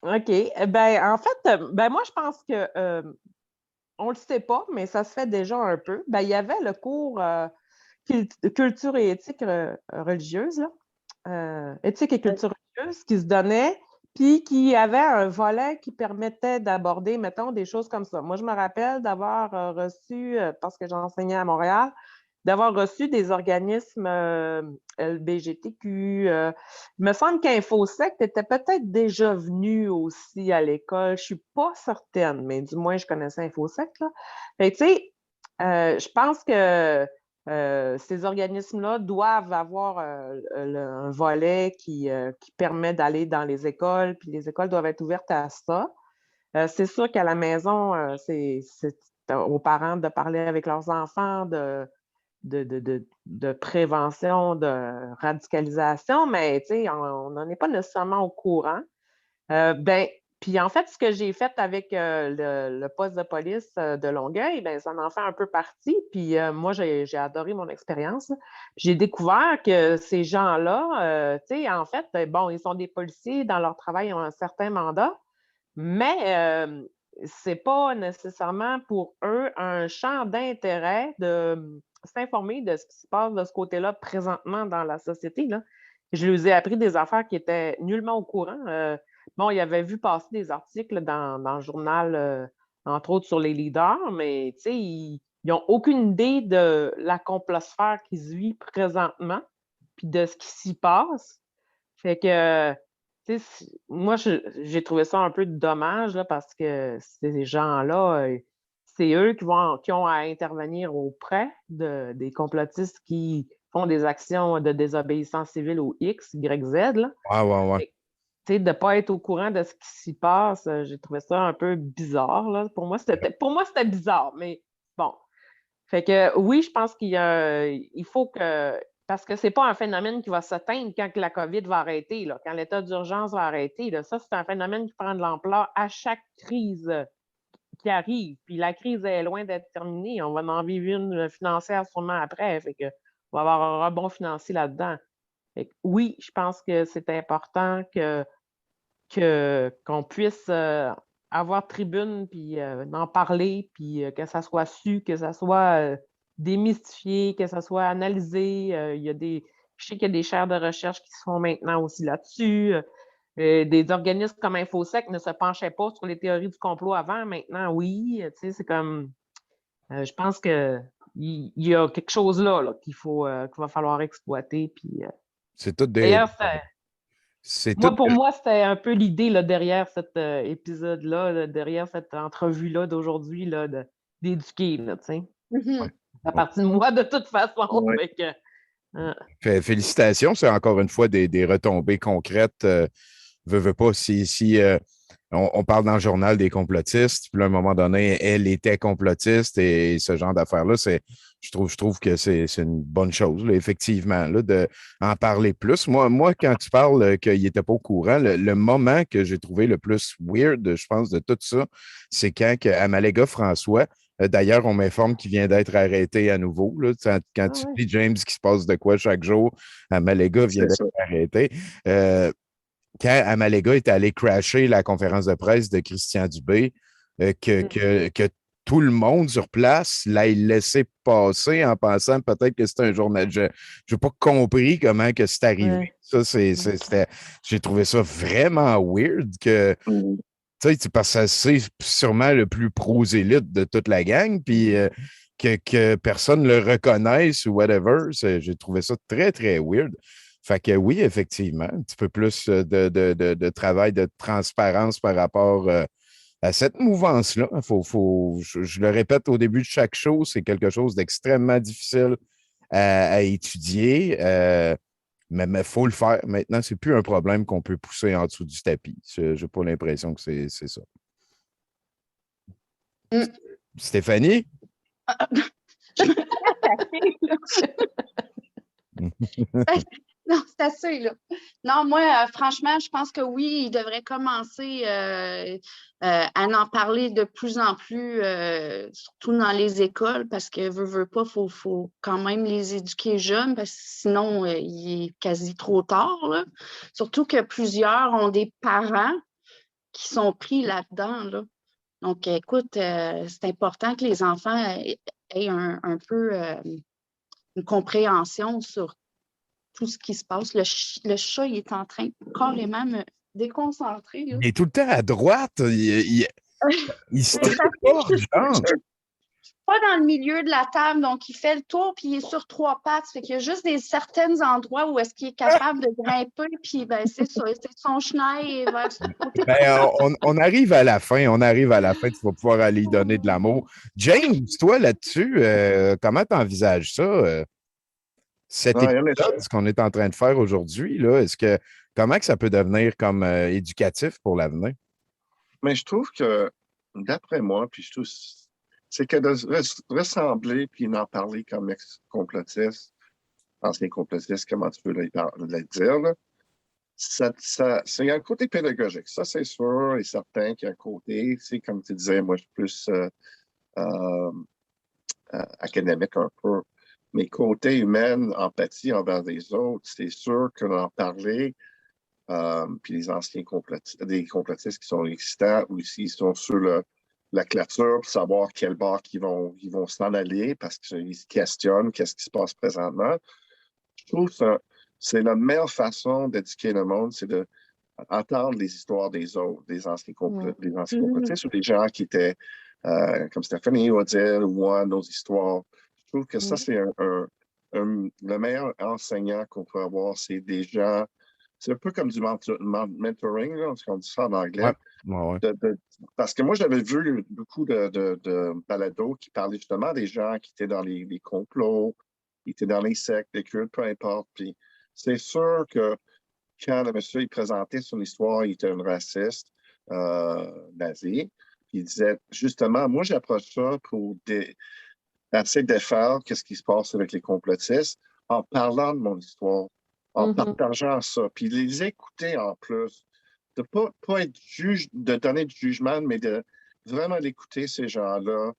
OK. Ben, en fait, moi, je pense que on le sait pas, mais ça se fait déjà un peu. Ben, il y avait le cours culture et éthique religieuse, là. Éthique et culture religieuse qui se donnait, puis qui avait un volet qui permettait d'aborder, mettons, des choses comme ça. Moi, je me rappelle d'avoir reçu, parce que j'enseignais à Montréal, d'avoir reçu des organismes LBGTQ. Il me semble qu'InfoSec était peut-être déjà venu aussi à l'école. Je ne suis pas certaine, mais du moins, je connaissais InfoSec, là. Fait que, tu sais, je pense que ces organismes-là doivent avoir un volet qui permet d'aller dans les écoles, puis les écoles doivent être ouvertes à ça. C'est sûr qu'à la maison, c'est aux parents de parler avec leurs enfants de prévention, de radicalisation, mais on n'en est pas nécessairement au courant. Puis en fait, ce que j'ai fait avec le poste de police de Longueuil, ça en fait un peu partie. Puis moi, j'ai adoré mon expérience. J'ai découvert que ces gens-là, en fait, bon, ils sont des policiers, dans leur travail, ils ont un certain mandat, mais c'est pas nécessairement pour eux un champ d'intérêt de s'informer de ce qui se passe de ce côté-là présentement dans la société, là. Je leur ai appris des affaires qui étaient nullement au courant. Bon, ils avaient vu passer des articles dans le journal, entre autres sur les leaders, mais ils n'ont aucune idée de la complosphère qui se vit présentement, puis de ce qui s'y passe. Fait que, moi, j'ai trouvé ça un peu dommage là, parce que ces gens-là, c'est eux qui ont à intervenir auprès des complotistes qui font des actions de désobéissance civile au X, Y, Z. Là. Ouais. De ne pas être au courant de ce qui s'y passe, j'ai trouvé ça un peu bizarre. Là. Pour moi, c'était bizarre, mais bon. Fait que oui, je pense il faut que. Parce que ce n'est pas un phénomène qui va s'atteindre quand la COVID va arrêter, là, quand l'état d'urgence va arrêter. Là. Ça, c'est un phénomène qui prend de l'ampleur à chaque crise qui arrive. Puis la crise est loin d'être terminée. On va en vivre une financière sûrement après. Fait que, on va avoir un rebond financier là-dedans. Fait que, oui, je pense que c'est important qu'on puisse avoir tribune, puis en parler, puis que ça soit su, que ça soit démystifié, que ça soit analysé. Je sais qu'il y a des chaires de recherche qui se font maintenant aussi là-dessus. Des organismes comme InfoSec ne se penchaient pas sur les théories du complot avant. Maintenant, oui. C'est comme... je pense que il y a quelque chose là qu'il va falloir exploiter. Puis, C'est tout des. d'ailleurs, C'est tout. pour moi, c'était un peu l'idée là, derrière cet épisode-là, derrière cette entrevue-là d'aujourd'hui, là, d'éduquer, là, tu sais. Mhm. À partir de moi, de toute façon. Ouais. Fait que, Félicitations, c'est encore une fois des retombées concrètes. Veux pas, si on parle dans le journal des complotistes, puis là, à un moment donné, elle était complotiste et ce genre d'affaires-là, je trouve que c'est une bonne chose, là, effectivement, là, d'en parler plus. Moi, quand tu parles qu'il n'était pas au courant, le moment que j'ai trouvé le plus weird, je pense, de tout ça, c'est quand Amalega François, d'ailleurs, on m'informe qu'il vient d'être arrêté à nouveau. Là, quand tu dis, James, qu'il se passe de quoi chaque jour, Amalega vient d'être arrêté. Quand Amalega est allé crasher la conférence de presse de Christian Dubé, que tout le monde sur place l'ait laissé passer en pensant peut-être que c'était un journal. Je n'ai pas compris comment que c'est arrivé. Ouais. Ça, j'ai trouvé ça vraiment weird que. Tu sais, parce que c'est sûrement le plus prosélyte de toute la gang, puis que personne ne le reconnaisse ou whatever. J'ai trouvé ça très, très weird. Fait que oui, effectivement, un petit peu plus de travail de transparence par rapport à cette mouvance-là. Je le répète au début de chaque show, c'est quelque chose d'extrêmement difficile à étudier. Mais il faut le faire. Maintenant, c'est plus un problème qu'on peut pousser en dessous du tapis. Je n'ai pas l'impression que c'est ça. Stéphanie? Non, c'est assez, là. Non, moi, franchement, je pense que oui, il devrait commencer à en parler de plus en plus, surtout dans les écoles, parce que veut pas, faut quand même les éduquer jeunes, parce que sinon, il est quasi trop tard, là. Surtout que plusieurs ont des parents qui sont pris là-dedans, là. Donc, écoute, c'est important que les enfants aient un peu une compréhension sur tout ce qui se passe. Le chat, il est en train de carrément me déconcentrer. Là. Il est tout le temps à droite. Il se téléporte, genre. Pas dans le milieu de la table, donc il fait le tour, puis il est sur trois pattes. Fait qu'il y a juste certains endroits où est-ce qu'il est capable de grimper, puis ben, c'est ça, c'est son chenil vers son côté. Ben, on arrive à la fin. On arrive à la fin. Tu vas pouvoir aller y donner de l'amour. James, toi, là-dessus, comment tu envisages ça? Cet épisode, ce qu'on est en train de faire aujourd'hui, là, comment que ça peut devenir comme éducatif pour l'avenir? Mais je trouve que, d'après moi, puis je trouve, c'est que de ressembler puis d'en parler comme ex-complotiste, ancien complotiste, comment tu peux le dire, là, il y a un côté pédagogique. Ça, c'est sûr et certain qu'il y a un côté, tu sais, comme tu disais, moi, je suis plus académique un peu. Mais côté humain, empathie envers les autres, c'est sûr que d'en parler, puis les anciens des complotistes qui sont existants ou s'ils sont sur la clôture pour savoir quel bord ils vont s'en aller parce qu'ils se questionnent qu'est-ce qui se passe présentement. Je trouve que c'est la meilleure façon d'éduquer le monde, c'est d'entendre les histoires des autres, des anciens complotistes ou des gens qui étaient comme Stéphanie, Odile ou moi, nos histoires. Je trouve que ça, c'est le meilleur enseignant qu'on peut avoir, c'est des gens. C'est un peu comme du mentoring, là, qu'on dit ça en anglais. Ouais. Parce que moi, j'avais vu beaucoup de balados qui parlaient justement des gens qui étaient dans les complots, qui étaient dans les sectes, les cultes, peu importe. Puis c'est sûr que quand le monsieur il présentait son histoire, il était un raciste nazi. Puis il disait justement, moi, j'approche ça pour essayer de faire qu'est-ce qui se passe avec les complotistes en parlant de mon histoire, en partageant ça, puis les écouter en plus, de pas être juge, de donner du jugement, mais de vraiment d'écouter ces gens-là,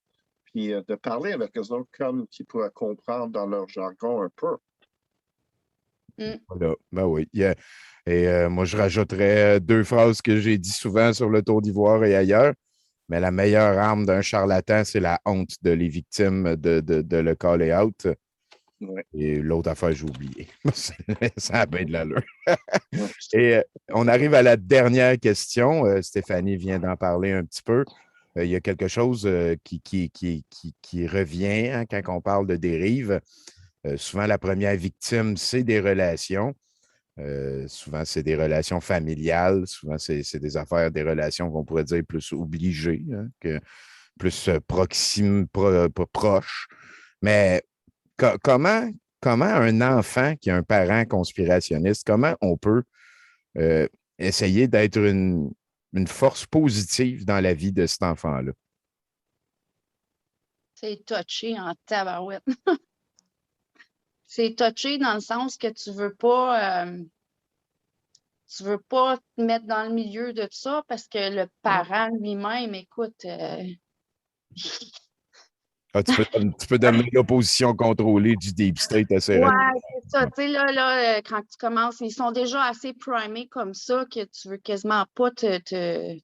puis de parler avec eux autres comme qu'ils pourraient comprendre dans leur jargon un peu. Voilà. Ben oui. Et moi, je rajouterais 2 phrases que j'ai dit souvent sur le Tour d'Ivoire et ailleurs. Mais la meilleure arme d'un charlatan, c'est la honte de les victimes de le call out. Ouais. Et l'autre affaire, j'ai oublié. Ça a bien de l'allure. Et on arrive à la dernière question. Stéphanie vient d'en parler un petit peu. il y a quelque chose qui revient hein, quand on parle de dérive. Souvent, la première victime, c'est des relations. Souvent, c'est des relations familiales. Souvent, c'est des affaires, des relations qu'on pourrait dire plus obligées, hein, que plus proches. Mais comment un enfant qui a un parent conspirationniste, comment on peut euh, essayer d'être une force positive dans la vie de cet enfant-là? C'est touché en tabarouette. C'est touché dans le sens que tu veux pas te mettre dans le milieu de ça parce que le parent lui-même, écoute, Ah, tu peux devenir l'opposition contrôlée du Deep State assez ouais, rapidement. c'est ça. Tu sais, là, quand tu commences, ils sont déjà assez primés comme ça que tu veux quasiment pas te.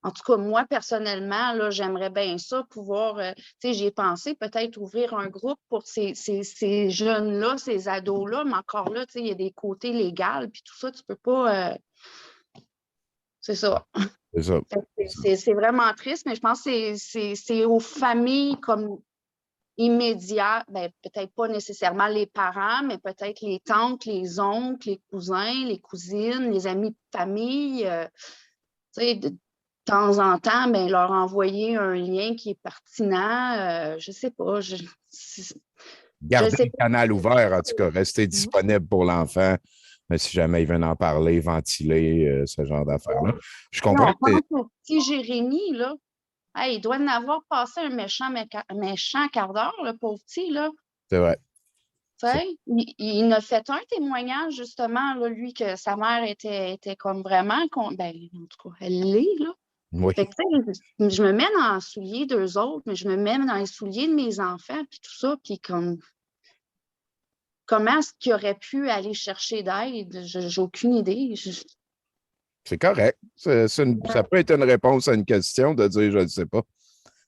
En tout cas, moi, personnellement, là, j'aimerais bien ça, pouvoir, tu sais, j'ai pensé peut-être ouvrir un groupe pour ces jeunes-là, ces ados-là, mais encore là, tu sais, il y a des côtés légaux, puis tout ça, tu peux pas, c'est ça. C'est ça. C'est vraiment triste, mais je pense que c'est aux familles comme immédiates, ben, peut-être pas nécessairement les parents, mais peut-être les tantes, les oncles, les cousins, les cousines, les amis de famille, tu sais, de temps en temps, ben, leur envoyer un lien qui est pertinent. Je sais pas. Je Gardez sais le pas. canal ouvert, en tout cas. Restez disponible pour l'enfant, si jamais il veut en parler, ventiler, ce genre d'affaires-là. Je comprends Non, que pense au petit Jérémy, là. Hey, il doit en avoir passé un méchant quart d'heure, le pauvre petit, là. c'est vrai. Tu sais, il a fait un témoignage, justement, là, lui, que sa mère était comme vraiment. Ben, en tout cas, elle l'est, là. Oui. Fait que, tu sais, je me mets dans les souliers d'eux autres, mais je me mets dans les souliers de mes enfants, puis tout ça, puis comme. Comment est-ce qu'il aurait pu aller chercher d'aide? J'ai aucune idée. C'est correct. Ça peut être une réponse à une question de dire je ne sais pas.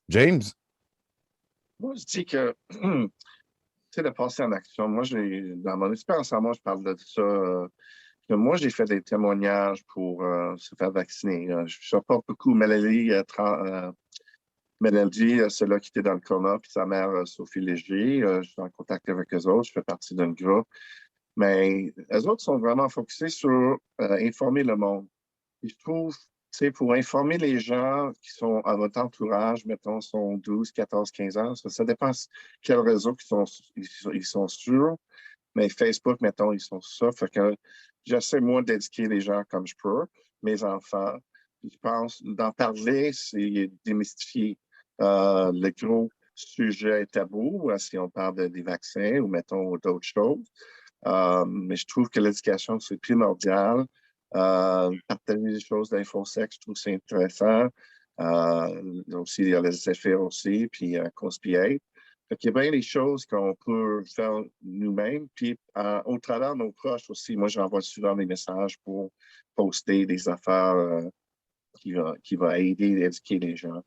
James? Moi, je dis que, tu sais, de passer en action. Moi, dans mon expérience en moi, je parle de ça. Que moi, j'ai fait des témoignages pour se faire vacciner. Je supporte beaucoup Mélanie, celle-là qui était dans le coma, puis sa mère, Sophie Léger. Je suis en contact avec eux autres. Je fais partie d'un groupe. Mais eux autres sont vraiment focusés sur informer le monde. Et je trouve, tu sais, pour informer les gens qui sont à votre entourage, mettons, sont 12, 14, 15 ans, ça dépend quel réseau ils sont sur. Mais Facebook, mettons, ils sont sur ça. Fait que j'essaie, moi, d'éduquer les gens comme je peux, mes enfants. Je pense, d'en parler, c'est démystifier le gros sujet tabou, si on parle des vaccins ou, mettons, d'autres choses. Mais je trouve que l'éducation, c'est primordial. Partager des choses d'infosex, je trouve que c'est intéressant. Aussi, il y a les effets aussi, puis conspirer. Fait qu'il y a bien des choses qu'on peut faire nous-mêmes. Puis, au travers de nos proches aussi, moi, j'envoie souvent des messages pour poster des affaires qui va aider à éduquer les gens.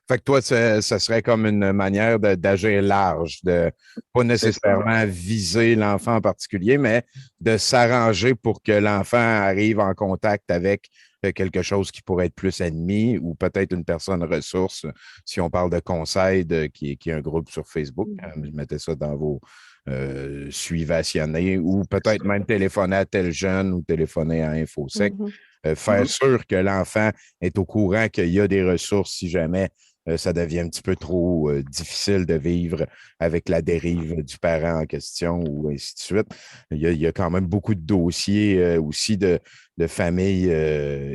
Fait que toi, ça serait comme une manière d'agir large, de pas nécessairement viser l'enfant en particulier, mais de s'arranger pour que l'enfant arrive en contact avec quelque chose qui pourrait être plus ennemi ou peut-être une personne ressource, si on parle de Conseil, qui est un groupe sur Facebook. Je mettais ça dans vos suivationnés ou peut-être même téléphoner à tel jeune ou téléphoner à InfoSec. Faire sûr que l'enfant est au courant qu'il y a des ressources si jamais ça devient un petit peu trop difficile de vivre avec la dérive du parent en question ou ainsi de suite. Il y a quand même beaucoup de dossiers aussi de familles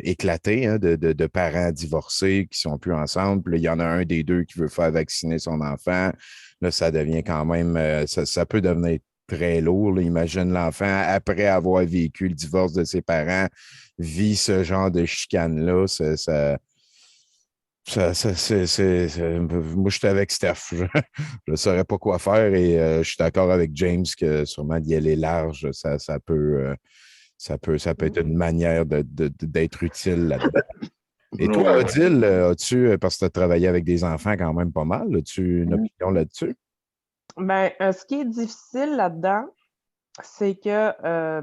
éclatées, hein, de parents divorcés qui ne sont plus ensemble. Puis là, il y en a un des deux qui veut faire vacciner son enfant. Là, ça devient quand même, ça peut devenir très lourd. Là. Imagine l'enfant, après avoir vécu le divorce de ses parents, vit ce genre de chicane-là. Moi, j'étais avec Steph. Je ne saurais pas quoi faire et je suis d'accord avec James que sûrement d'y aller large, ça peut être une manière d'être utile là-dedans. Et toi, Odile, as-tu, parce que tu as travaillé avec des enfants quand même pas mal, as-tu une opinion là-dessus? Ben, ce qui est difficile là-dedans, c'est que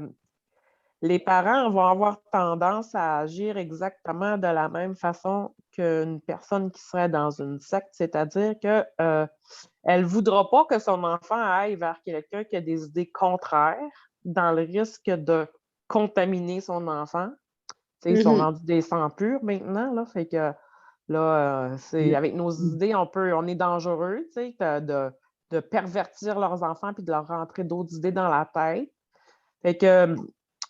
les parents vont avoir tendance à agir exactement de la même façon qu'une personne qui serait dans une secte, c'est-à-dire que elle ne voudra pas que son enfant aille vers quelqu'un qui a des idées contraires, dans le risque de contaminer son enfant. Ils sont rendus des sangs purs maintenant, là, fait que là, c'est avec nos idées, on est dangereux, de pervertir leurs enfants puis de leur rentrer d'autres idées dans la tête. Fait que,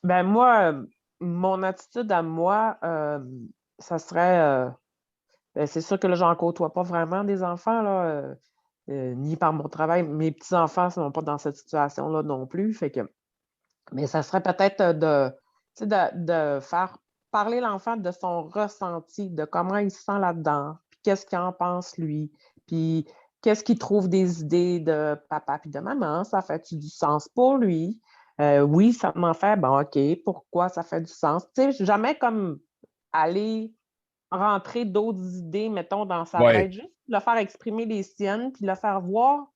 ben moi, mon attitude à moi, ça serait, ben, c'est sûr que là, j'en côtoie pas vraiment des enfants, là, ni par mon travail. Mes petits-enfants ne sont pas dans cette situation-là non plus. Fait que, mais ça serait peut-être de faire parler l'enfant de son ressenti, de comment il se sent là-dedans, puis qu'est-ce qu'il en pense lui, puis qu'est-ce qu'il trouve des idées de papa puis de maman, ça fait-tu du sens pour lui? Oui, ça m'en fait, bon, OK, pourquoi ça fait du sens? Tu sais, jamais comme aller rentrer d'autres idées, mettons, dans sa Ouais. tête, juste le faire exprimer les siennes, puis le faire voir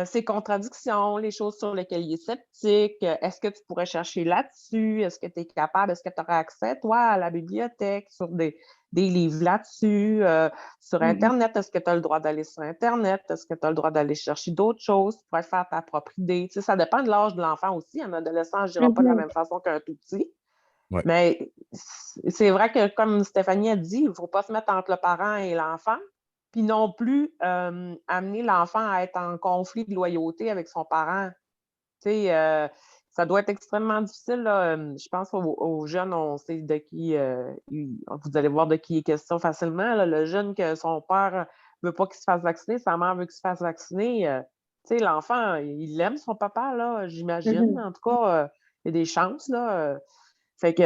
ses contradictions, les choses sur lesquelles il est sceptique. Est-ce que tu pourrais chercher là-dessus? Est-ce que tu es capable? Est-ce que tu aurais accès, toi, à la bibliothèque, sur des livres là-dessus? Sur Internet, est-ce que tu as le droit d'aller sur Internet? Est-ce que tu as le droit d'aller chercher d'autres choses? Tu pourrais faire ta propre idée. Tu sais, ça dépend de l'âge de l'enfant aussi. Un adolescent n'agira pas de la même façon qu'un tout petit. Ouais. Mais c'est vrai que, comme Stéphanie a dit, il ne faut pas se mettre entre le parent et l'enfant. Puis non plus amener l'enfant à être en conflit de loyauté avec son parent. Tu sais, ça doit être extrêmement difficile, là. Je pense aux jeunes, on sait de qui, vous allez voir de qui il est question facilement, là. Le jeune que son père ne veut pas qu'il se fasse vacciner, sa mère veut qu'il se fasse vacciner. Tu sais, l'enfant, il aime son papa, là, j'imagine. En tout cas, il y a des chances, là. Fait que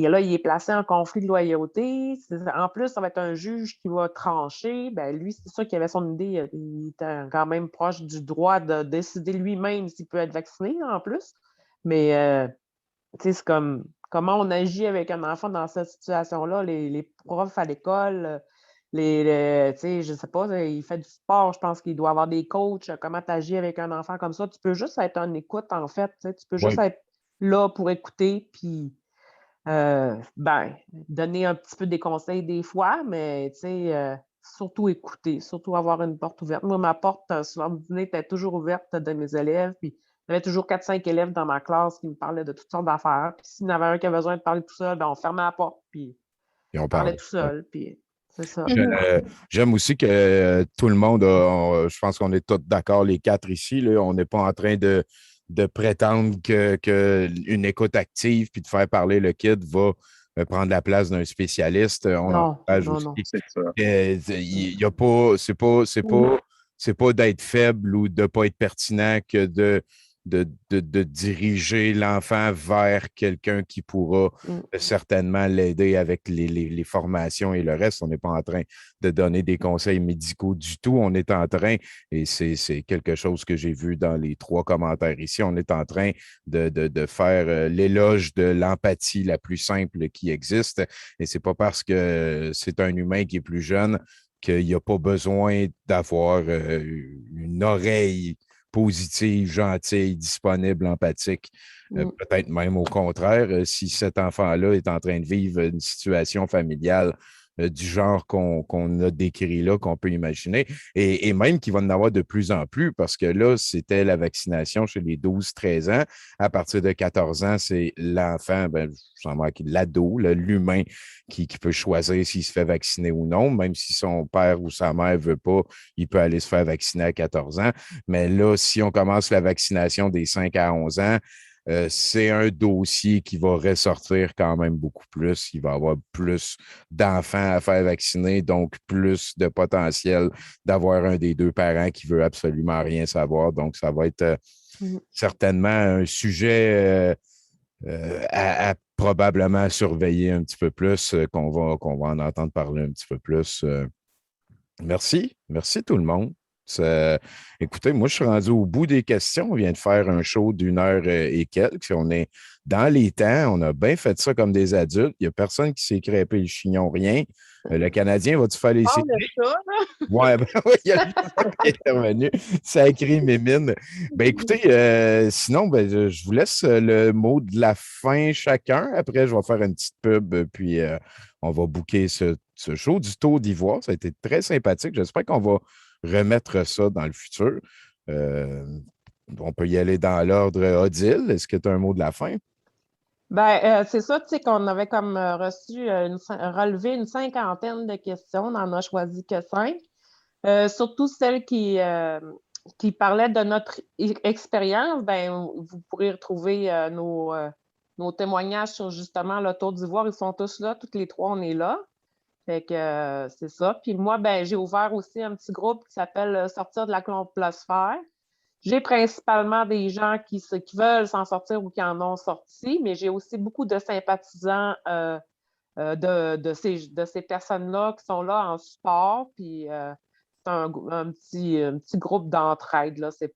là, il est placé en conflit de loyauté. En plus, ça va être un juge qui va trancher. Ben, lui, c'est sûr qu'il avait son idée. Il était quand même proche du droit de décider lui-même s'il peut être vacciné, en plus. Mais, tu sais, c'est comme comment on agit avec un enfant dans cette situation-là. Les profs à l'école, tu sais, je sais pas, il fait du sport. Je pense qu'il doit avoir des coachs. Comment tu agis avec un enfant comme ça? Tu peux juste être en écoute, en fait. Tu sais, tu peux juste Ouais. être là pour écouter, puis ben, donner un petit peu des conseils des fois, mais tu sais, surtout écouter, surtout avoir une porte ouverte. Moi, ma porte, soir du dîner, était toujours ouverte de mes élèves, puis il y avait toujours 4-5 élèves dans ma classe qui me parlaient de toutes sortes d'affaires. Puis s'il y en avait un qui avait besoin de parler tout seul, ben, on fermait la porte, puis Ils ont on parlait parlé. tout Ouais. seul, puis c'est ça. J'aime aussi que tout le monde, je pense qu'on est tous d'accord, les quatre ici, là, on n'est pas en train de prétendre que une écoute active puis de faire parler le kid va prendre la place d'un spécialiste. On Non, encourage non, aussi. non. C'est ça. Il y a pas, c'est pas d'être faible ou de ne pas être pertinent que de diriger l'enfant vers quelqu'un qui pourra Mm. certainement l'aider avec les formations et le reste. On n'est pas en train de donner des conseils médicaux du tout. On est en train, et c'est quelque chose que j'ai vu dans les 3 commentaires ici, on est en train de faire l'éloge de l'empathie la plus simple qui existe. Et c'est pas parce que c'est un humain qui est plus jeune qu'il n'y a pas besoin d'avoir une oreille positive, gentille, disponible, empathique. Peut-être même au contraire, si cet enfant-là est en train de vivre une situation familiale du genre qu'on a décrit là, qu'on peut imaginer, et même qu'il va en avoir de plus en plus, parce que là, c'était la vaccination chez les 12-13 ans. À partir de 14 ans, c'est l'enfant, ben, l'ado, l'humain qui peut choisir s'il se fait vacciner ou non, même si son père ou sa mère ne veut pas, il peut aller se faire vacciner à 14 ans. Mais là, si on commence la vaccination des 5 à 11 ans, c'est un dossier qui va ressortir quand même beaucoup plus. Il va y avoir plus d'enfants à faire vacciner, donc plus de potentiel d'avoir un des 2 parents qui veut absolument rien savoir. Donc, ça va être certainement un sujet à probablement surveiller un petit peu plus, qu'on va en entendre parler un petit peu plus. Merci. Merci tout le monde. Écoutez, moi, je suis rendu au bout des questions. On vient de faire un show d'1 heure et quelques. On est dans les temps, on a bien fait ça comme des adultes. Il n'y a personne qui s'est crêpé le chignon, rien. Le Canadien va-tu faire les Parle séries? de ça, là. Ouais, ben oui, il y a le chat qui est intervenu. Sacré mémine. Ben écoutez, sinon, ben, je vous laisse le mot de la fin chacun. Après, je vais faire une petite pub, puis on va booker ce show du Tour d'Ivoire. Ça a été très sympathique. J'espère qu'on va remettre ça dans le futur. Euh, on peut y aller dans l'ordre. Odile, est-ce que tu as un mot de la fin? Ben, c'est ça, tu sais, qu'on avait comme reçu, relevé une cinquantaine de questions. On n'en a choisi que 5. Surtout celles qui parlaient de notre expérience. Ben, vous pourrez retrouver nos témoignages sur justement le Tour d'Ivoire. Ils sont tous là, toutes les 3, on est là. Fait que c'est ça. Puis moi, ben, j'ai ouvert aussi un petit groupe qui s'appelle Sortir de la complosphère. J'ai principalement des gens qui veulent s'en sortir ou qui en ont sorti, mais j'ai aussi beaucoup de sympathisants de ces personnes-là qui sont là en support. Puis c'est un petit groupe d'entraide, là. C'est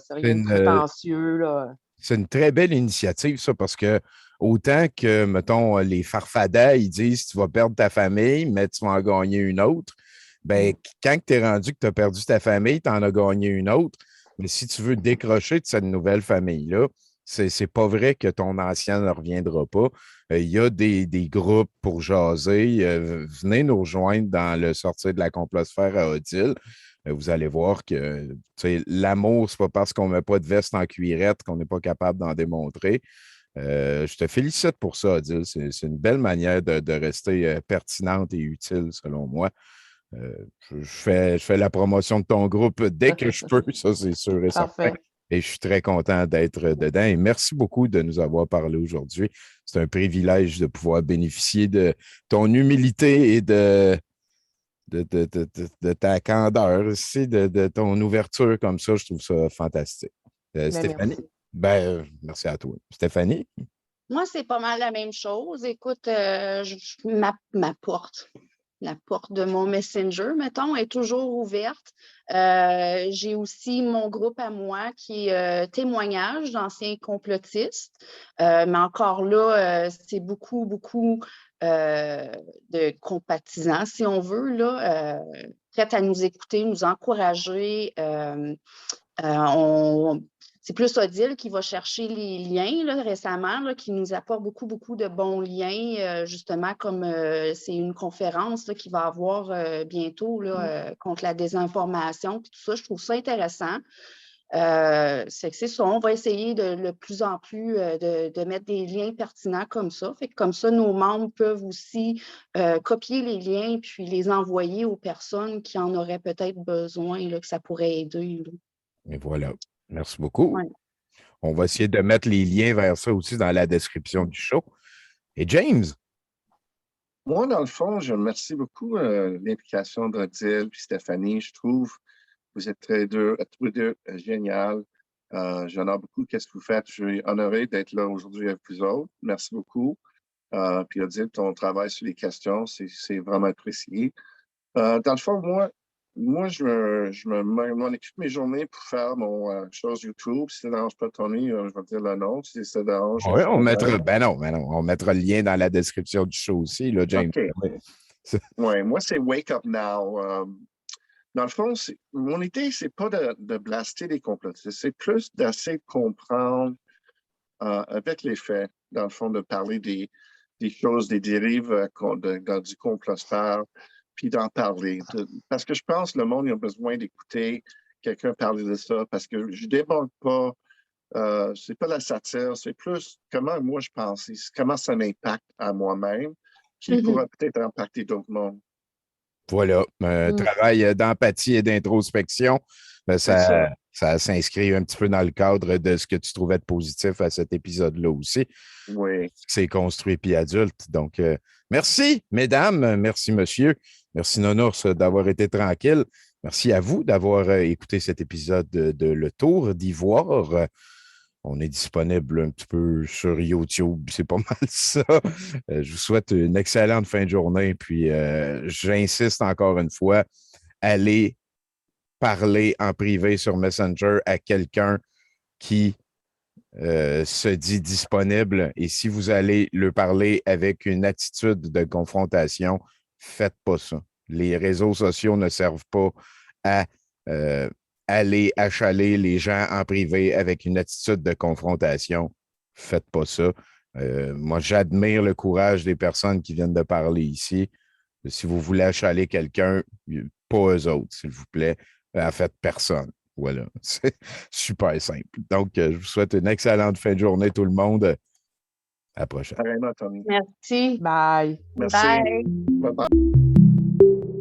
rien de prétentieux, là. C'est une très belle initiative, ça, parce que autant que, mettons, les farfadets, ils disent tu vas perdre ta famille, mais tu vas en gagner une autre. Ben, quand tu es rendu que tu as perdu ta famille, tu en as gagné une autre. Mais si tu veux décrocher de cette nouvelle famille-là, c'est pas vrai que ton ancien ne reviendra pas. Il y a des groupes pour jaser. Venez nous rejoindre dans le sortir de la complosphère à Odile. Vous allez voir que l'amour, c'est pas parce qu'on ne met pas de veste en cuirette qu'on n'est pas capable d'en démontrer. Je te félicite pour ça, Odile. C'est une belle manière de rester pertinente et utile, selon moi. Je fais la promotion de ton groupe dès que je peux, ça c'est sûr et certain. Parfait. Et je suis très content d'être dedans. Et merci beaucoup de nous avoir parlé aujourd'hui. C'est un privilège de pouvoir bénéficier de ton humilité et de ta candeur aussi, de ton ouverture comme ça. Je trouve ça fantastique. Stéphanie? Merci. Merci à toi. Stéphanie? Moi, c'est pas mal la même chose. Écoute, la porte de mon Messenger, mettons, est toujours ouverte. J'ai aussi mon groupe à moi qui est témoignage d'anciens complotistes. Mais encore là, c'est beaucoup, beaucoup de compatisants, si on veut, là, prêts à nous écouter, nous encourager. C'est plus Odile qui va chercher les liens là, récemment, là, qui nous apporte beaucoup, beaucoup de bons liens, justement, comme c'est une conférence là, qui va avoir bientôt là, contre la désinformation, puis tout ça. Je trouve ça intéressant. C'est ça, on va essayer de plus en plus de mettre des liens pertinents comme ça. Fait que comme ça, nos membres peuvent aussi copier les liens puis les envoyer aux personnes qui en auraient peut-être besoin, là, que ça pourrait aider. Là. Et voilà. Merci beaucoup. Ouais. On va essayer de mettre les liens vers ça aussi dans la description du show. Et James? Moi, dans le fond, je remercie beaucoup l'implication d'Odile et Stéphanie. Je trouve que vous êtes tous les deux génial. J'honore beaucoup ce que vous faites. Je suis honoré d'être là aujourd'hui avec vous autres. Merci beaucoup. Puis Odile, ton travail sur les questions, c'est vraiment apprécié. Dans le fond, moi, je m'en occupe mes journées pour faire mon chose YouTube. Si ça ne dérange pas Tony, je vais te dire le nom. Si ça dérange. Oui, on mettra. Non, on mettra le lien dans la description du show aussi, là, James. OK. Oui, moi, c'est Wake Up Now. Dans le fond, mon idée, c'est pas de blaster les complotistes, c'est plus d'essayer de comprendre avec les faits, dans le fond, de parler des choses, des dérives du complosphère, puis d'en parler. Parce que je pense que le monde a besoin d'écouter quelqu'un parler de ça, parce que je ne déborde pas, c'est pas la satire, c'est plus comment moi je pense, comment ça m'impacte à moi-même, qui pourra peut-être impacter d'autres mondes. Voilà, un travail d'empathie et d'introspection. Ça s'inscrit un petit peu dans le cadre de ce que tu trouvais de positif à cet épisode-là aussi. Oui. C'est construit puis adulte. Donc, merci, mesdames. Merci, monsieur. Merci, Nounours, d'avoir été tranquille. Merci à vous d'avoir écouté cet épisode de Le Tour d'Ivoire. On est disponible un petit peu sur YouTube, c'est pas mal ça. Je vous souhaite une excellente fin de journée. Puis, j'insiste encore une fois, allez parler en privé sur Messenger à quelqu'un qui se dit disponible et si vous allez le parler avec une attitude de confrontation, faites pas ça. Les réseaux sociaux ne servent pas à aller achaler les gens en privé avec une attitude de confrontation. Faites pas ça. Moi, j'admire le courage des personnes qui viennent de parler ici. Si vous voulez achaler quelqu'un, pas eux autres, s'il vous plaît. En fait, personne. Voilà, c'est super simple. Donc, je vous souhaite une excellente fin de journée, tout le monde. À la prochaine. Pareillement, Tommy. Merci. Bye. Merci. Bye. Bye-bye.